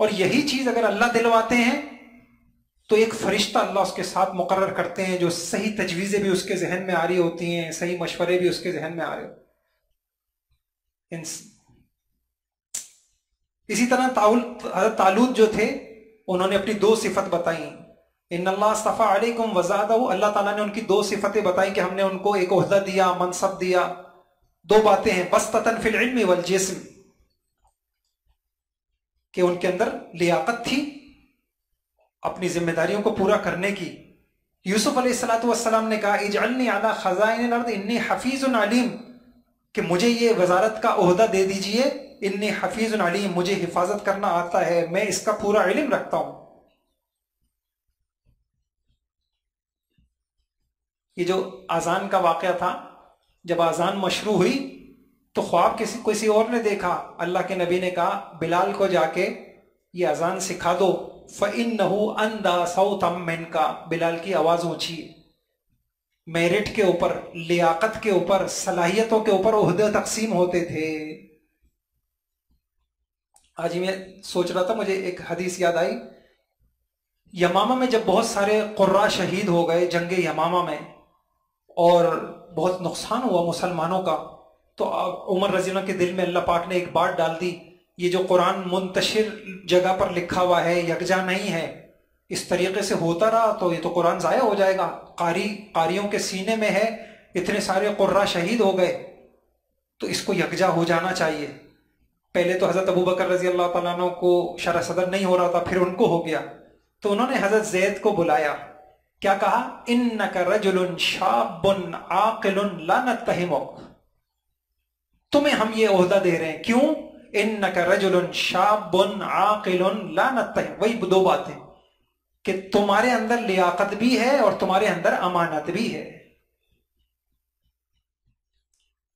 اور یہی چیز اگر اللہ دلواتے ہیں تو ایک فرشتہ اللہ اس کے ساتھ مقرر کرتے ہیں جو صحیح تجویزیں بھی اس کے ذہن میں آ رہی ہوتی ہیں، صحیح مشورے بھی اس کے ذہن میں آ رہے ہوتے ہیں۔ اسی طرح حضرت طالوت جو تھے انہوں نے اپنی 2 صفت بتائیں، ان اللہ اصطفیٰ علیکم وزادہ، اللہ تعالیٰ نے ان کی 2 صفتیں بتائیں کہ ہم نے ان کو ایک عہدہ دیا، منصب دیا۔ 2 باتیں ہیں، بسطۃ فی العلم والجسم، کہ ان کے اندر لیاقت تھی اپنی ذمہ داریوں کو پورا کرنے کی۔ یوسف علیہ السلام نے کہا اجعلنی علی خزائن الارض انی حفیظ علیم، کہ مجھے یہ وزارت کا عہدہ دے دیجئے، انی حفیظ علیم، مجھے حفاظت کرنا آتا ہے، میں اس کا پورا علم رکھتا ہوں۔ یہ جو اذان کا واقعہ تھا، جب اذان مشروع ہوئی تو خواب کسی اور نے دیکھا، اللہ کے نبی نے کہا بلال کو جا کے یہ اذان سکھا دو، فَإِنَّهُ أَنْدَى صَوْتًا مِنْكَ، بلال کی آواز اونچی ہے۔ میرٹ کے اوپر، لیاقت کے اوپر، صلاحیتوں کے اوپر عہدے تقسیم ہوتے تھے۔ آج میں سوچ رہا تھا، مجھے ایک حدیث یاد آئی، یمامہ میں جب بہت سارے قرہ شہید ہو گئے جنگ یمامہ میں اور بہت نقصان ہوا مسلمانوں کا، تو عمر رضی اللہ کے دل میں اللہ پاک نے ایک بات ڈال دی، یہ جو قرآن منتشر جگہ پر لکھا ہوا ہے، یکجا نہیں ہے، اس طریقے سے ہوتا رہا تو یہ تو قرآن ضائع ہو جائے گا، قاریوں کے سینے میں ہے، اتنے سارے قرہ شہید ہو گئے، تو اس کو یکجا ہو جانا چاہیے۔ پہلے تو حضرت ابوبکر رضی اللہ تعالیٰ عنہ کو شرح صدر نہیں ہو رہا تھا، پھر ان کو ہو گیا، تو انہوں نے حضرت زید کو بلایا، کیا کہا، انک رجل شاب عاقل لا نتہمک، تمہیں ہم یہ عہدہ دے رہے ہیں، کیوں، انک رجل شاب عاقل لا نتہمک، وہی 2 باتیں کہ تمہارے اندر لیاقت بھی ہے اور تمہارے اندر امانت بھی ہے۔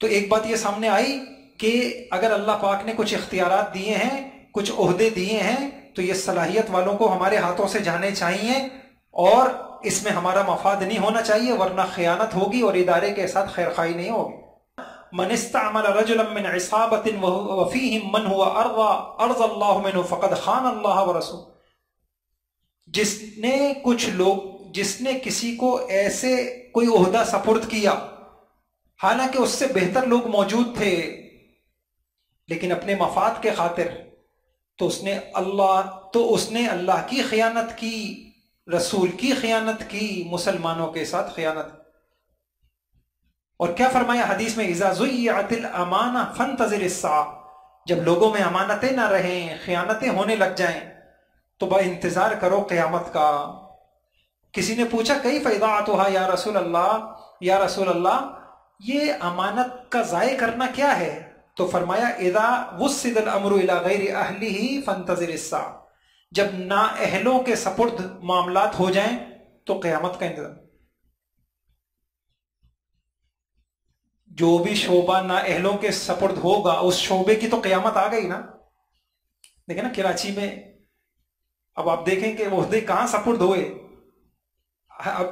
تو ایک بات یہ سامنے آئی کہ اگر اللہ پاک نے کچھ اختیارات دیے ہیں، کچھ عہدے دیے ہیں، تو یہ صلاحیت والوں کو ہمارے ہاتھوں سے جانے چاہیے، اور اس میں ہمارا مفاد نہیں ہونا چاہیے، ورنہ خیانت ہوگی اور ادارے کے ساتھ خیرخواہی نہیں ہوگی۔ من استعمل رجلا من عصابة وفيهم من هو ارضى الله منه فقد خان الله ورسوله، جس نے کسی کو ایسے کوئی عہدہ سپرد کیا حالانکہ اس سے بہتر لوگ موجود تھے، لیکن اپنے مفاد کے خاطر، تو اس نے اللہ کی خیانت کی، رسول کی خیانت کی، مسلمانوں کے ساتھ خیانت۔ اور کیا فرمایا حدیث میں، اذا ضیعت الامانہ فانتظر الساعہ، جب لوگوں میں امانتیں نہ رہیں، خیانتیں ہونے لگ جائیں، تو با انتظار کرو قیامت کا۔ کسی نے پوچھا کیف اضاعتها یا رسول اللہ، یا رسول اللہ یہ امانت کا ضائع کرنا کیا ہے؟ تو فرمایا اذا وسد الامر الى غیر اہلہ فانتظر الساعہ، جب نااہلوں کے سپرد معاملات ہو جائیں تو قیامت کا انتظار۔ جو بھی شعبہ نااہلوں کے سپرد ہوگا اس شعبے کی تو قیامت آ گئی نا۔ دیکھیں نا کراچی میں اب آپ دیکھیں کہ عہدے کہاں سپرد ہوئے، اب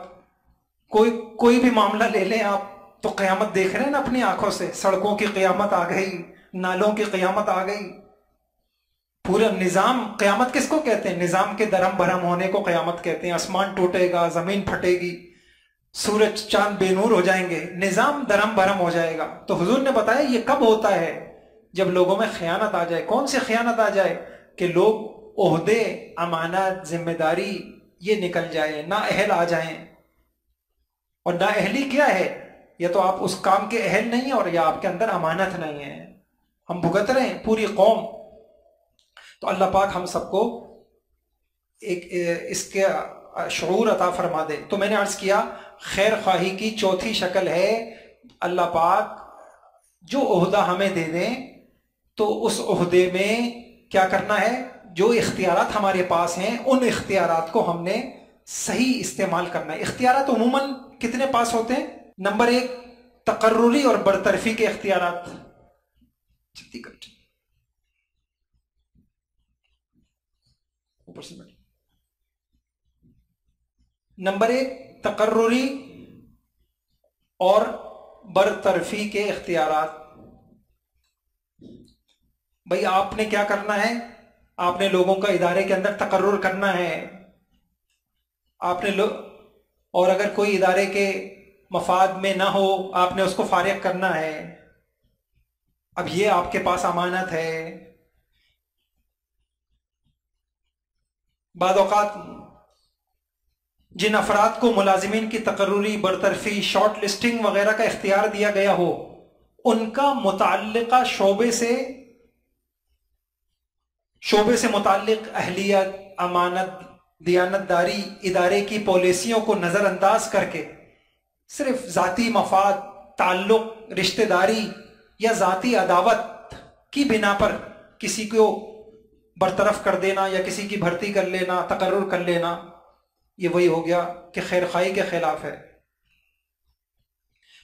کوئی بھی معاملہ لے لیں آپ تو قیامت دیکھ رہے ہیں نا اپنی آنکھوں سے، سڑکوں کی قیامت آ گئی، نالوں کی قیامت آ گئی، پورا نظام۔ قیامت کس کو کہتے ہیں؟ نظام کے درہم بھرم ہونے کو قیامت کہتے ہیں۔ آسمان ٹوٹے گا، زمین پھٹے گی، سورج چاند بے نور ہو جائیں گے، نظام درہم بھرم ہو جائے گا۔ تو حضور نے بتایا یہ کب ہوتا ہے؟ جب لوگوں میں خیانت آ جائے۔ کون سی خیانت آ جائے؟ کہ لوگ عہدے، امانت، ذمہ داری یہ نکل جائے، نااہل آ جائیں۔ اور نااہلی کیا ہے؟ یا تو آپ اس کام کے اہل نہیں ہیں، اور یا آپ کے اندر امانت نہیں ہے۔ ہم بھگت رہے ہیں پوری قوم۔ تو اللہ پاک ہم سب کو ایک اس کے شعور عطا فرما دے۔ تو میں نے عرض کیا خیر خواہی کی چوتھی شکل ہے اللہ پاک جو عہدہ ہمیں دے دیں تو اس عہدے میں کیا کرنا ہے، جو اختیارات ہمارے پاس ہیں ان اختیارات کو ہم نے صحیح استعمال کرنا ہے۔ اختیارات عموماً کتنے پاس ہوتے ہیں؟ نمبر 1 تقرری اور برطرفی کے اختیارات۔ نمبر 1 تقرری اور برطرفی کے اختیارات۔ بھئی آپ نے کیا کرنا ہے؟ آپ نے لوگوں کا ادارے کے اندر تقرر کرنا ہے، آپ نے اور اگر کوئی ادارے کے مفاد میں نہ ہو آپ نے اس کو فارغ کرنا ہے۔ اب یہ آپ کے پاس امانت ہے۔ بعض اوقات جن افراد کو ملازمین کی تقرری، برطرفی، شارٹ لسٹنگ وغیرہ کا اختیار دیا گیا ہو، ان کا متعلقہ شعبے سے متعلق اہلیت، امانت، دیانت داری، ادارے کی پالیسیوں کو نظر انداز کر کے صرف ذاتی مفاد، تعلق، رشتہ داری یا ذاتی عداوت کی بنا پر کسی کو برطرف کر دینا یا کسی کی بھرتی کر لینا، تقرر کر لینا، یہ وہی ہو گیا کہ خیر خواہی کے خلاف ہے۔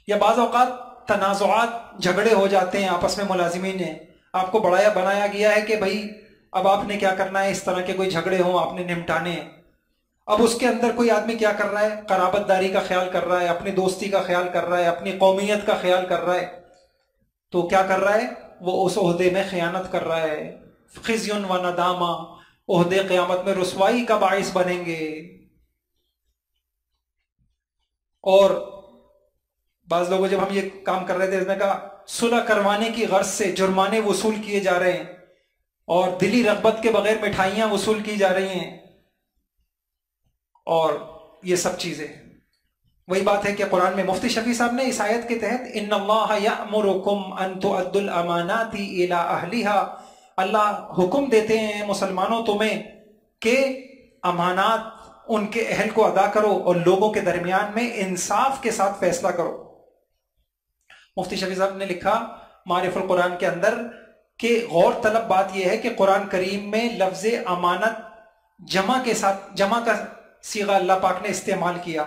یا بعض اوقات تنازعات، جھگڑے ہو جاتے ہیں آپس میں، ملازمین نے آپ کو بنایا گیا ہے کہ بھائی اب آپ نے کیا کرنا ہے، اس طرح کے کوئی جھگڑے ہوں آپ نے نمٹانے ہیں۔ اب اس کے اندر کوئی آدمی کیا کر رہا ہے، قرابت داری کا خیال کر رہا ہے، اپنی دوستی کا خیال کر رہا ہے، اپنی قومیت کا خیال کر رہا ہے، تو کیا کر رہا ہے، وہ اس عہدے میں خیانت کر رہا ہے۔ خزی و ندامہ، عہدے قیامت میں رسوائی کا باعث بنیں گے۔ اور بعض لوگوں جب ہم یہ کام کر رہے تھے، اس نے کہا صلح کروانے کی غرض سے جرمانے وصول کیے جا رہے ہیں اور دلی رغبت کے بغیر مٹھائیاں وصول کی جا رہی ہیں، اور یہ سب چیزیں وہی بات ہے کہ قرآن میں مفتی شفیع صاحب نے اس آیت کے تحت ان اللہ یأمرکم ان تؤدوا الامانات الی اہلھا، اللہ حکم دیتے ہیں مسلمانوں تمہیں کہ امانات ان کے اہل کو ادا کرو اور لوگوں کے درمیان میں انصاف کے ساتھ فیصلہ کرو۔ مفتی شفیع صاحب نے لکھا معارف القرآن کے اندر کہ غور طلب بات یہ ہے کہ قرآن کریم میں لفظ امانت جمع کا صیغہ اللہ پاک نے استعمال کیا،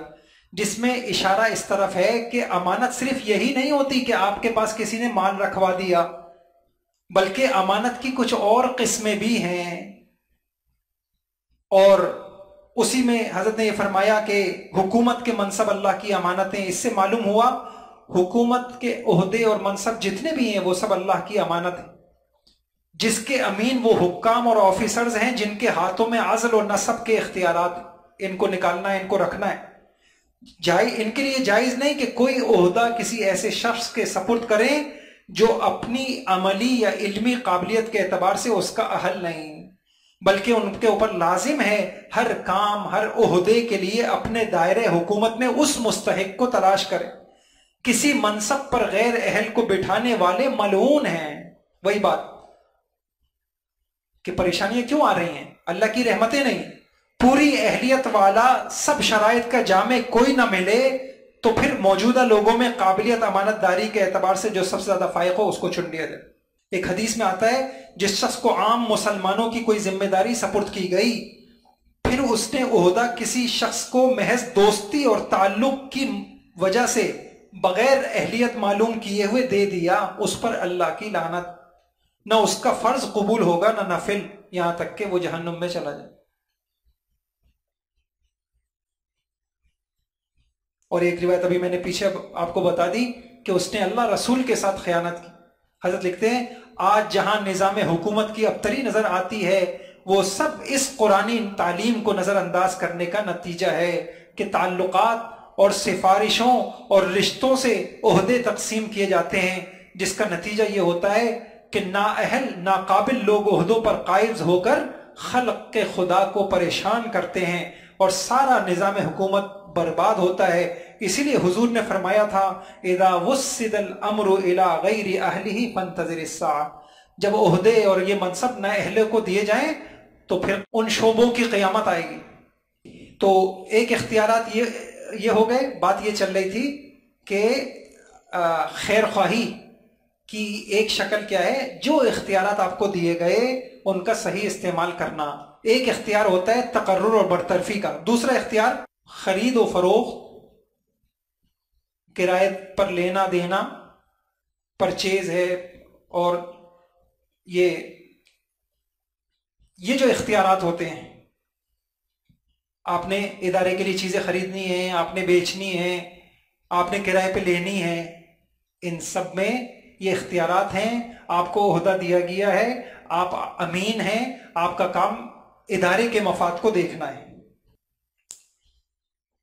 جس میں اشارہ اس طرف ہے کہ امانت صرف یہی نہیں ہوتی کہ آپ کے پاس کسی نے مال رکھوا دیا، بلکہ امانت کی کچھ اور قسمیں بھی ہیں۔ اور اسی میں حضرت نے یہ فرمایا کہ حکومت کے منصب اللہ کی امانتیں، اس سے معلوم ہوا حکومت کے عہدے اور منصب جتنے بھی ہیں وہ سب اللہ کی امانت ہیں۔ جس کے امین وہ حکام اور آفیسرز ہیں جن کے ہاتھوں میں عزل اور نصب کے اختیارات، ان کو نکالنا ہے، ان کو رکھنا ہے۔ ان کے لیے جائز نہیں کہ کوئی عہدہ کسی ایسے شخص کے سپرد کریں جو اپنی عملی یا علمی قابلیت کے اعتبار سے اس کا اہل نہیں، بلکہ ان کے اوپر لازم ہے ہر کام، ہر عہدے کے لیے اپنے دائرے حکومت میں اس مستحق کو تلاش کریں۔ کسی منصب پر غیر اہل کو بٹھانے والے ملعون ہیں۔ وہی بات کہ پریشانیاں کیوں آ رہی ہیں، اللہ کی رحمتیں نہیں، پوری اہلیت والا سب شرائط کا جامع کوئی نہ ملے تو پھر موجودہ لوگوں میں قابلیت امانت داری کے اعتبار سے جو سب سے زیادہ فائق ہو اس کو چن لیا جائے۔ ایک حدیث میں آتا ہے جس شخص کو عام مسلمانوں کی کوئی ذمہ داری سپرد کی گئی، پھر اس نے عہدہ کسی شخص کو محض دوستی اور تعلق کی وجہ سے بغیر اہلیت معلوم کیے ہوئے دے دیا، اس پر اللہ کی لعنت، نہ اس کا فرض قبول ہوگا نہ نفل، یہاں تک کہ وہ جہنم میں چلا جائے۔ اور ایک روایت ابھی میں نے پیچھے آپ کو بتا دی کہ اس نے اللہ رسول کے ساتھ خیانت کی۔ حضرت لکھتے ہیں آج جہاں نظام حکومت کی ابتری نظر آتی ہے وہ سب اس قرآنی تعلیم کو نظر انداز کرنے کا نتیجہ ہے کہ تعلقات اور سفارشوں اور رشتوں سے عہدے تقسیم کیے جاتے ہیں، جس کا نتیجہ یہ ہوتا ہے کہ نااہل ناقابل لوگ عہدوں پر قائز ہو کر خلق کے خدا کو پریشان کرتے ہیں اور سارا نظام حکومت برباد ہوتا ہے۔ اسی لیے حضور نے فرمایا تھا اذا وسد الامر الى غیر اہلہ فانتظر الساعہ، جب عہدے اور یہ منصب نہ اہل کو دیے جائیں تو پھر ان شعبوں کی قیامت آئے گی۔ تو ایک اختیارات یہ ہو گئے، بات یہ چل رہی تھی کہ خیر خواہی کی ایک شکل کیا ہے، جو اختیارات آپ کو دیے گئے ان کا صحیح استعمال کرنا۔ ایک اختیار ہوتا ہے تقرر اور برطرفی کا، دوسرا اختیار خرید و فروخت، کرائے پر لینا دینا، پرچیز ہے، اور یہ جو اختیارات ہوتے ہیں، آپ نے ادارے کے لیے چیزیں خریدنی ہیں، آپ نے بیچنی ہیں، آپ نے کرائے پہ لینی ہے، ان سب میں یہ اختیارات ہیں، آپ کو عہدہ دیا گیا ہے، آپ امین ہیں، آپ کا کام ادارے کے مفاد کو دیکھنا ہے۔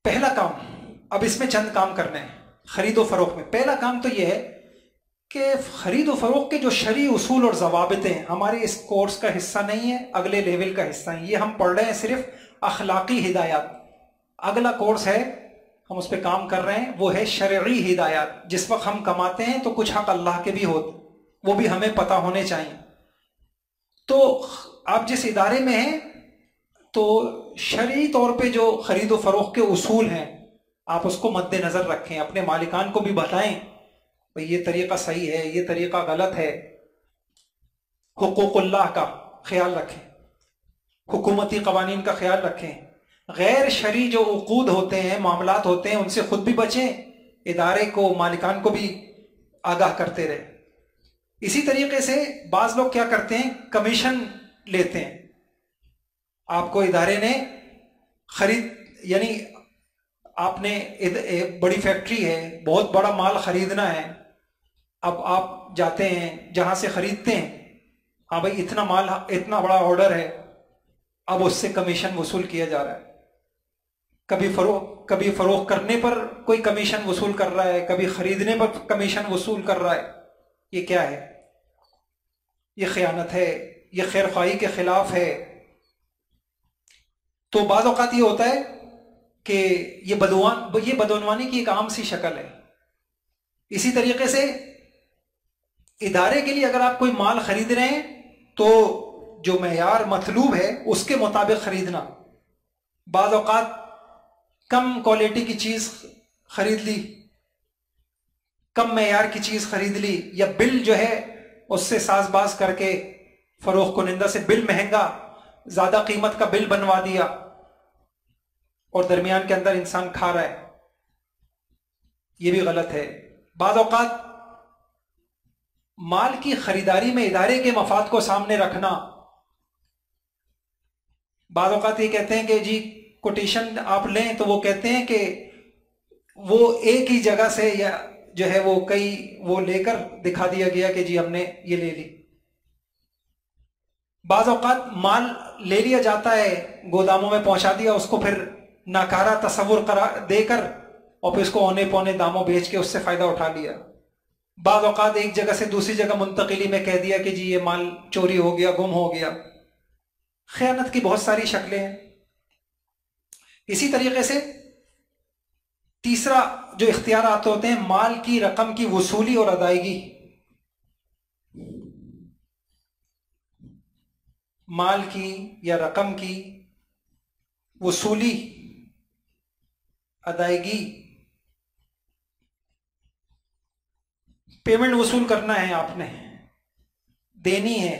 پہلا کام، اب اس میں چند کام کرنے ہیں خرید و فروخت میں۔ پہلا کام تو یہ ہے کہ خرید و فروخت کے جو شرعی اصول اور ضوابط ہیں ہمارے اس کورس کا حصہ نہیں ہے، اگلے لیول کا حصہ ہیں، یہ ہم پڑھ رہے ہیں صرف اخلاقی ہدایات۔ اگلا کورس ہے ہم اس پہ کام کر رہے ہیں، وہ ہے شرعی ہدایات۔ جس وقت ہم کماتے ہیں تو کچھ حق اللہ کے بھی ہوتے، وہ بھی ہمیں پتہ ہونے چاہیے۔ تو آپ جس ادارے میں ہیں تو شرعی طور پہ جو خرید و فروخت کے اصول ہیں آپ اس کو مد نظر رکھیں، اپنے مالکان کو بھی بتائیں بھئی یہ طریقہ صحیح ہے، یہ طریقہ غلط ہے۔ حقوق اللہ کا خیال رکھیں، حکومتی قوانین کا خیال رکھیں، غیر شرعی جو عقود ہوتے ہیں، معاملات ہوتے ہیں، ان سے خود بھی بچیں، ادارے کو، مالکان کو بھی آگاہ کرتے رہیں۔ اسی طریقے سے بعض لوگ کیا کرتے ہیں، کمیشن لیتے ہیں۔ آپ کو ادارے نے خرید، یعنی آپ نے بڑی فیکٹری ہے، بہت بڑا مال خریدنا ہے، اب آپ جاتے ہیں جہاں سے خریدتے ہیں، ہاں بھائی اتنا مال، اتنا بڑا آرڈر ہے، اب اس سے کمیشن وصول کیا جا رہا ہے۔ کبھی فروخت کرنے پر کوئی کمیشن وصول کر رہا ہے، کبھی خریدنے پر کمیشن وصول کر رہا ہے۔ یہ کیا ہے؟ یہ خیانت ہے، یہ خیر خواہی کے خلاف ہے۔ تو بعض اوقات یہ ہوتا ہے کہ یہ بدعنوانی کی ایک عام سی شکل ہے۔ اسی طریقے سے ادارے کے لیے اگر آپ کوئی مال خرید رہے ہیں تو جو معیار مطلوب ہے اس کے مطابق خریدنا۔ بعض اوقات کم کوالٹی کی چیز خرید لی، کم معیار کی چیز خرید لی، یا بل جو ہے اس سے ساز باز کر کے فروخت کنندہ سے بل مہنگا، زیادہ قیمت کا بل بنوا دیا اور درمیان کے اندر انسان کھا رہا ہے، یہ بھی غلط ہے۔ بعض اوقات مال کی خریداری میں ادارے کے مفاد کو سامنے رکھنا، بعض اوقات یہ کہتے ہیں کہ جی کوٹیشن آپ لیں تو وہ کہتے ہیں کہ وہ ایک ہی جگہ سے یا جو ہے وہ کئی وہ لے کر دکھا دیا گیا کہ جی ہم نے یہ لے لی۔ بعض اوقات مال لے لیا جاتا ہے، گوداموں میں پہنچا دیا، اس کو پھر ناکارہ تصور دے کر اور پھر اس کو اونے پونے داموں بیچ کے اس سے فائدہ اٹھا لیا۔ بعض اوقات ایک جگہ سے دوسری جگہ منتقلی میں کہہ دیا کہ جی یہ مال چوری ہو گیا، گم ہو گیا۔ خیانت کی بہت ساری شکلیں ہیں۔ اسی طریقے سے تیسرا جو اختیارات ہوتے ہیں، مال کی رقم کی وصولی اور ادائیگی۔ مال کی یا رقم کی وصولی، ادائیگی، پیمنٹ وصول کرنا ہے، آپ نے دینی ہے۔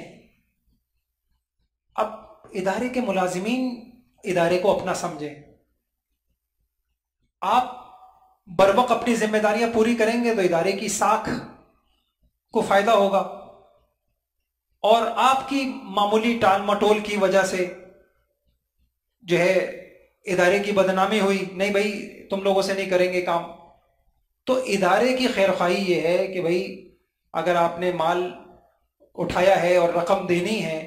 اب ادارے کے ملازمین ادارے کو اپنا سمجھیں، آپ بروقت اپنی ذمہ داریاں پوری کریں گے تو ادارے کی ساکھ کو فائدہ ہوگا، اور آپ کی معمولی ٹال مٹول کی وجہ سے جو ہے ادارے کی بدنامی ہوئی، نہیں بھائی تم لوگوں سے نہیں کریں گے کام۔ تو ادارے کی خیر خواہی یہ ہے کہ بھائی اگر آپ نے مال اٹھایا ہے اور رقم دینی ہے،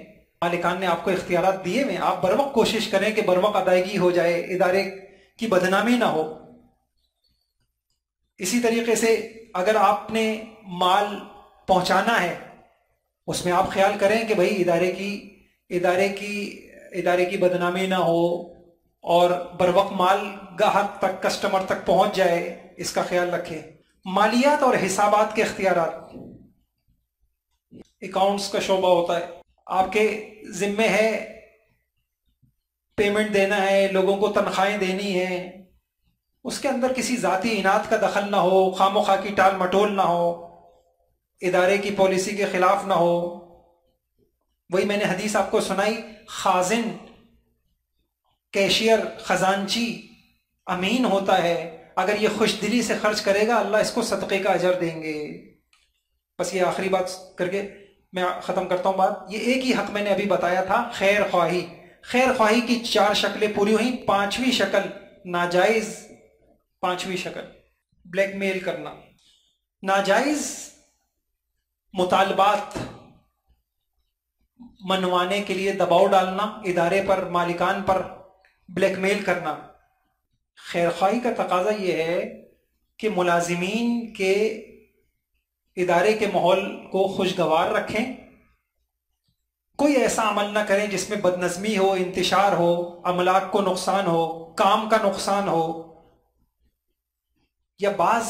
مالکان نے آپ کو اختیارات دیے ہوئے، آپ بروقت کوشش کریں کہ بروقت ادائیگی ہو جائے، ادارے کی بدنامی نہ ہو۔ اسی طریقے سے اگر آپ نے مال پہنچانا ہے اس میں آپ خیال کریں کہ بھائی ادارے کی بدنامی نہ ہو اور بروقت مال گاہک تک، کسٹمر تک پہنچ جائے، اس کا خیال رکھیں۔ مالیات اور حسابات کے اختیارات، اکاؤنٹس کا شعبہ ہوتا ہے، آپ کے ذمے ہے پیمنٹ دینا ہے، لوگوں کو تنخواہیں دینی ہے، اس کے اندر کسی ذاتی اناد کا دخل نہ ہو، خواہ مخواہ کی ٹال مٹول نہ ہو، ادارے کی پالیسی کے خلاف نہ ہو۔ وہی میں نے حدیث آپ کو سنائی، خازن، کیشیئر، خزانچی امین ہوتا ہے، اگر یہ خوش دلی سے خرچ کرے گا اللہ اس کو صدقے کا اجر دیں گے۔ بس یہ آخری بات کر کے میں ختم کرتا ہوں بات۔ یہ ایک ہی حق میں نے ابھی بتایا تھا، خیر خواہی۔ خیر خواہی کی 4 شکلیں پوری ہوئیں، 5ویں شکل ناجائز، 5ویں شکل بلیک میل کرنا۔ ناجائز مطالبات منوانے کے لیے دباؤ ڈالنا، ادارے پر، مالکان پر بلیک میل کرنا۔ خیرخواہی کا تقاضا یہ ہے کہ ملازمین کے ادارے کے ماحول کو خوشگوار رکھیں، کوئی ایسا عمل نہ کریں جس میں بدنظمی ہو، انتشار ہو، املاک کو نقصان ہو، کام کا نقصان ہو۔ یا بعض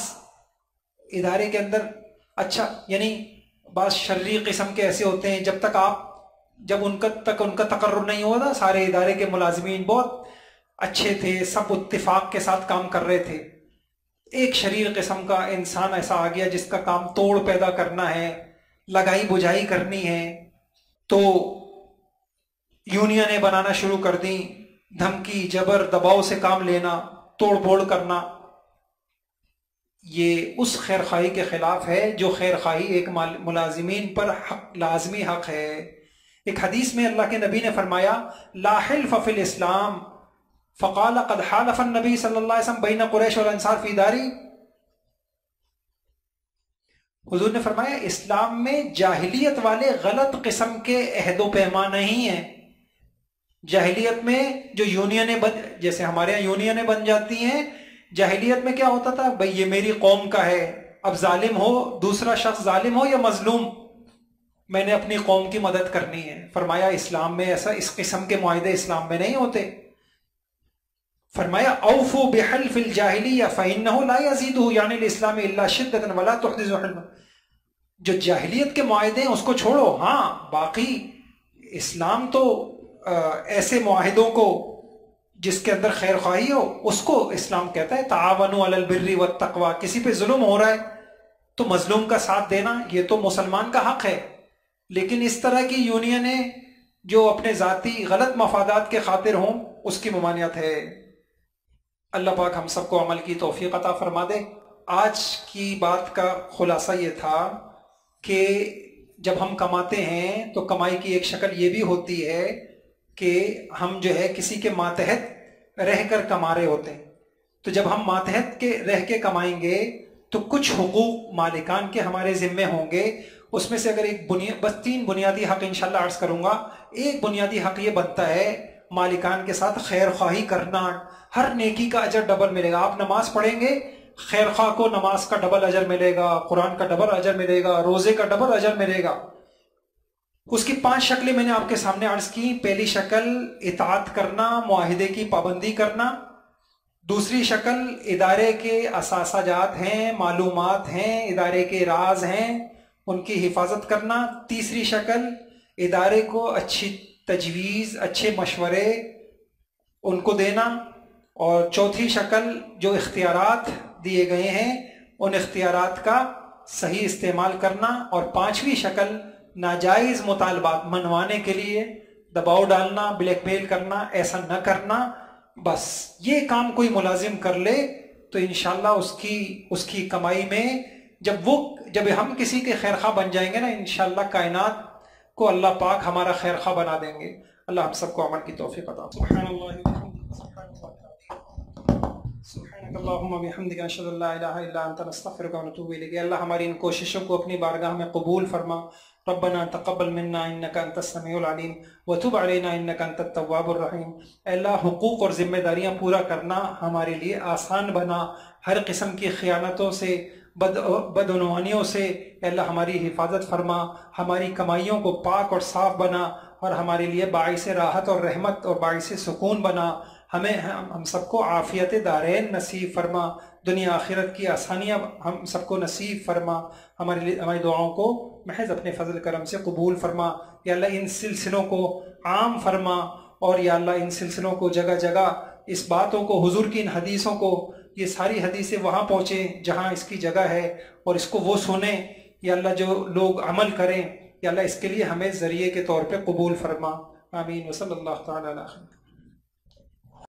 ادارے کے اندر یعنی بعض شرعی قسم کے ایسے ہوتے ہیں، جب ان کا تقرر نہیں ہوا تھا، سارے ادارے کے ملازمین بہت اچھے تھے، سب اتفاق کے ساتھ کام کر رہے تھے، ایک شریر قسم کا انسان ایسا آ گیا جس کا کام توڑ پیدا کرنا ہے، لگائی بجھائی کرنی ہے، تو یونینیں بنانا شروع کر دیں، دھمکی، جبر، دباؤ سے کام لینا، توڑ پھوڑ کرنا۔ یہ اس خیر خواہی کے خلاف ہے جو خیر خواہی ایک ملازمین پر لازمی حق ہے۔ ایک حدیث میں اللہ کے نبی نے فرمایا لا حلف فی الاسلام فقال قد حالف النبی صلی اللہ علیہ وسلم بین قریش والانصار فی داری۔ حضور نے فرمایا اسلام میں جاہلیت والے غلط قسم کے عہد و پیمان نہیں ہیں۔ جاہلیت میں جو یونینیں جیسے ہمارے یہاں یونینیں بن جاتی ہیں، جاہلیت میں کیا ہوتا تھا، بھئی یہ میری قوم کا ہے، اب ظالم ہو، دوسرا شخص ظالم ہو یا مظلوم، میں نے اپنی قوم کی مدد کرنی ہے۔ فرمایا اسلام میں ایسا، اس قسم کے معاہدے اسلام میں نہیں ہوتے۔ فرمایا اوفو بحلف الجاہلیہ فإنہ لا یزیدہ یعنی الاسلام الا شدۃ ولا تحدث حلما۔ جو جاہلیت کے معاہدے ہیں اس کو چھوڑو، ہاں باقی اسلام تو ایسے معاہدوں کو جس کے اندر خیر خواہی ہو اس کو اسلام کہتا ہے تعاونوا علی البر والتقوی۔ کسی پہ ظلم ہو رہا ہے تو مظلوم کا ساتھ دینا یہ تو مسلمان کا حق ہے، لیکن اس طرح کی یونینیں جو اپنے ذاتی غلط مفادات کے خاطر ہوں اس کی ممانعت ہے۔ اللہ پاک ہم سب کو عمل کی توفیق عطا فرما دے۔ آج کی بات کا خلاصہ یہ تھا کہ جب ہم کماتے ہیں تو کمائی کی ایک شکل یہ بھی ہوتی ہے کہ ہم جو ہے کسی کے ماتحت رہ کر کما رہے ہوتے ہیں، تو جب ہم ماتحت کے رہ کے کمائیں گے تو کچھ حقوق مالکان کے ہمارے ذمے ہوں گے۔ اس میں سے اگر بس 3 بنیادی حق انشاءاللہ عرض کروں گا۔ ایک بنیادی حق یہ بنتا ہے مالکان کے ساتھ خیر خواہی کرنا، ہر نیکی کا اجر ڈبل ملے گا۔ آپ نماز پڑھیں گے، خیر خواہ کو نماز کا ڈبل اجر ملے گا، قرآن کا ڈبل اجر ملے گا، روزے کا ڈبل اجر ملے گا۔ اس کی 5 شکلیں میں نے آپ کے سامنے عرض کی۔ پہلی شکل اطاعت کرنا، معاہدے کی پابندی کرنا۔ دوسری شکل ادارے کے اثاثہ جات ہیں، معلومات ہیں، ادارے کے راز ہیں، ان کی حفاظت کرنا۔ تیسری شکل ادارے کو اچھی تجویز، اچھے مشورے ان کو دینا۔ اور چوتھی شکل جو اختیارات دیے گئے ہیں ان اختیارات کا صحیح استعمال کرنا۔ اور 5ویں شکل ناجائز مطالبات منوانے کے لیے دباؤ ڈالنا، بلیک میل کرنا، ایسا نہ کرنا۔ بس یہ کام کوئی ملازم کر لے تو انشاءاللہ اس کی کمائی میں جب ہم کسی کے خیر خواہ بن جائیں گے نا، انشاءاللہ کائنات کو اللہ پاک ہمارا خیر خواہ بنا دیں گے۔ اللہ ہم سب کو عمل کی توفیق عطا فرمائے۔ سبحان اللہ سبحانک اللہم وبحمدک اشہد ان لا الہ الا انت نستغفرک ونتوب الیک۔ اللہ ہماری ان کوششوں کو اپنی بارگاہ میں قبول فرما۔ ربنا تقبل منا انک انت السمیع العلیم وتب علینا انک انت التواب الرحیم۔ اے اللہ حقوق اور ذمہ داریاں پورا کرنا ہمارے لیے آسان بنا، ہر قسم کی خیانتوں سے، بدعنوانیوں سے اے اللہ ہماری حفاظت فرما، ہماری کمائیوں کو پاک اور صاف بنا اور ہمارے لیے باعث راحت اور رحمت اور باعث سکون بنا۔ ہم سب کو عافیت دارین نصیب فرما، دنیا آخرت کی آسانیاں ہم سب کو نصیب فرما، ہماری دعاؤں کو محض اپنے فضل کرم سے قبول فرما۔ یا اللہ ان سلسلوں کو عام فرما، اور یا اللہ ان سلسلوں کو جگہ جگہ اس باتوں کو، حضور کی ان حدیثوں کو، یہ ساری حدیثیں وہاں پہنچیں جہاں اس کی جگہ ہے، اور اس کو وہ سنیں یا اللہ جو لوگ عمل کریں، یا اللہ اس کے لیے ہمیں ذریعے کے طور پہ قبول فرما۔ آمین۔ وصلی اللہ تعالی علیہ وسلم۔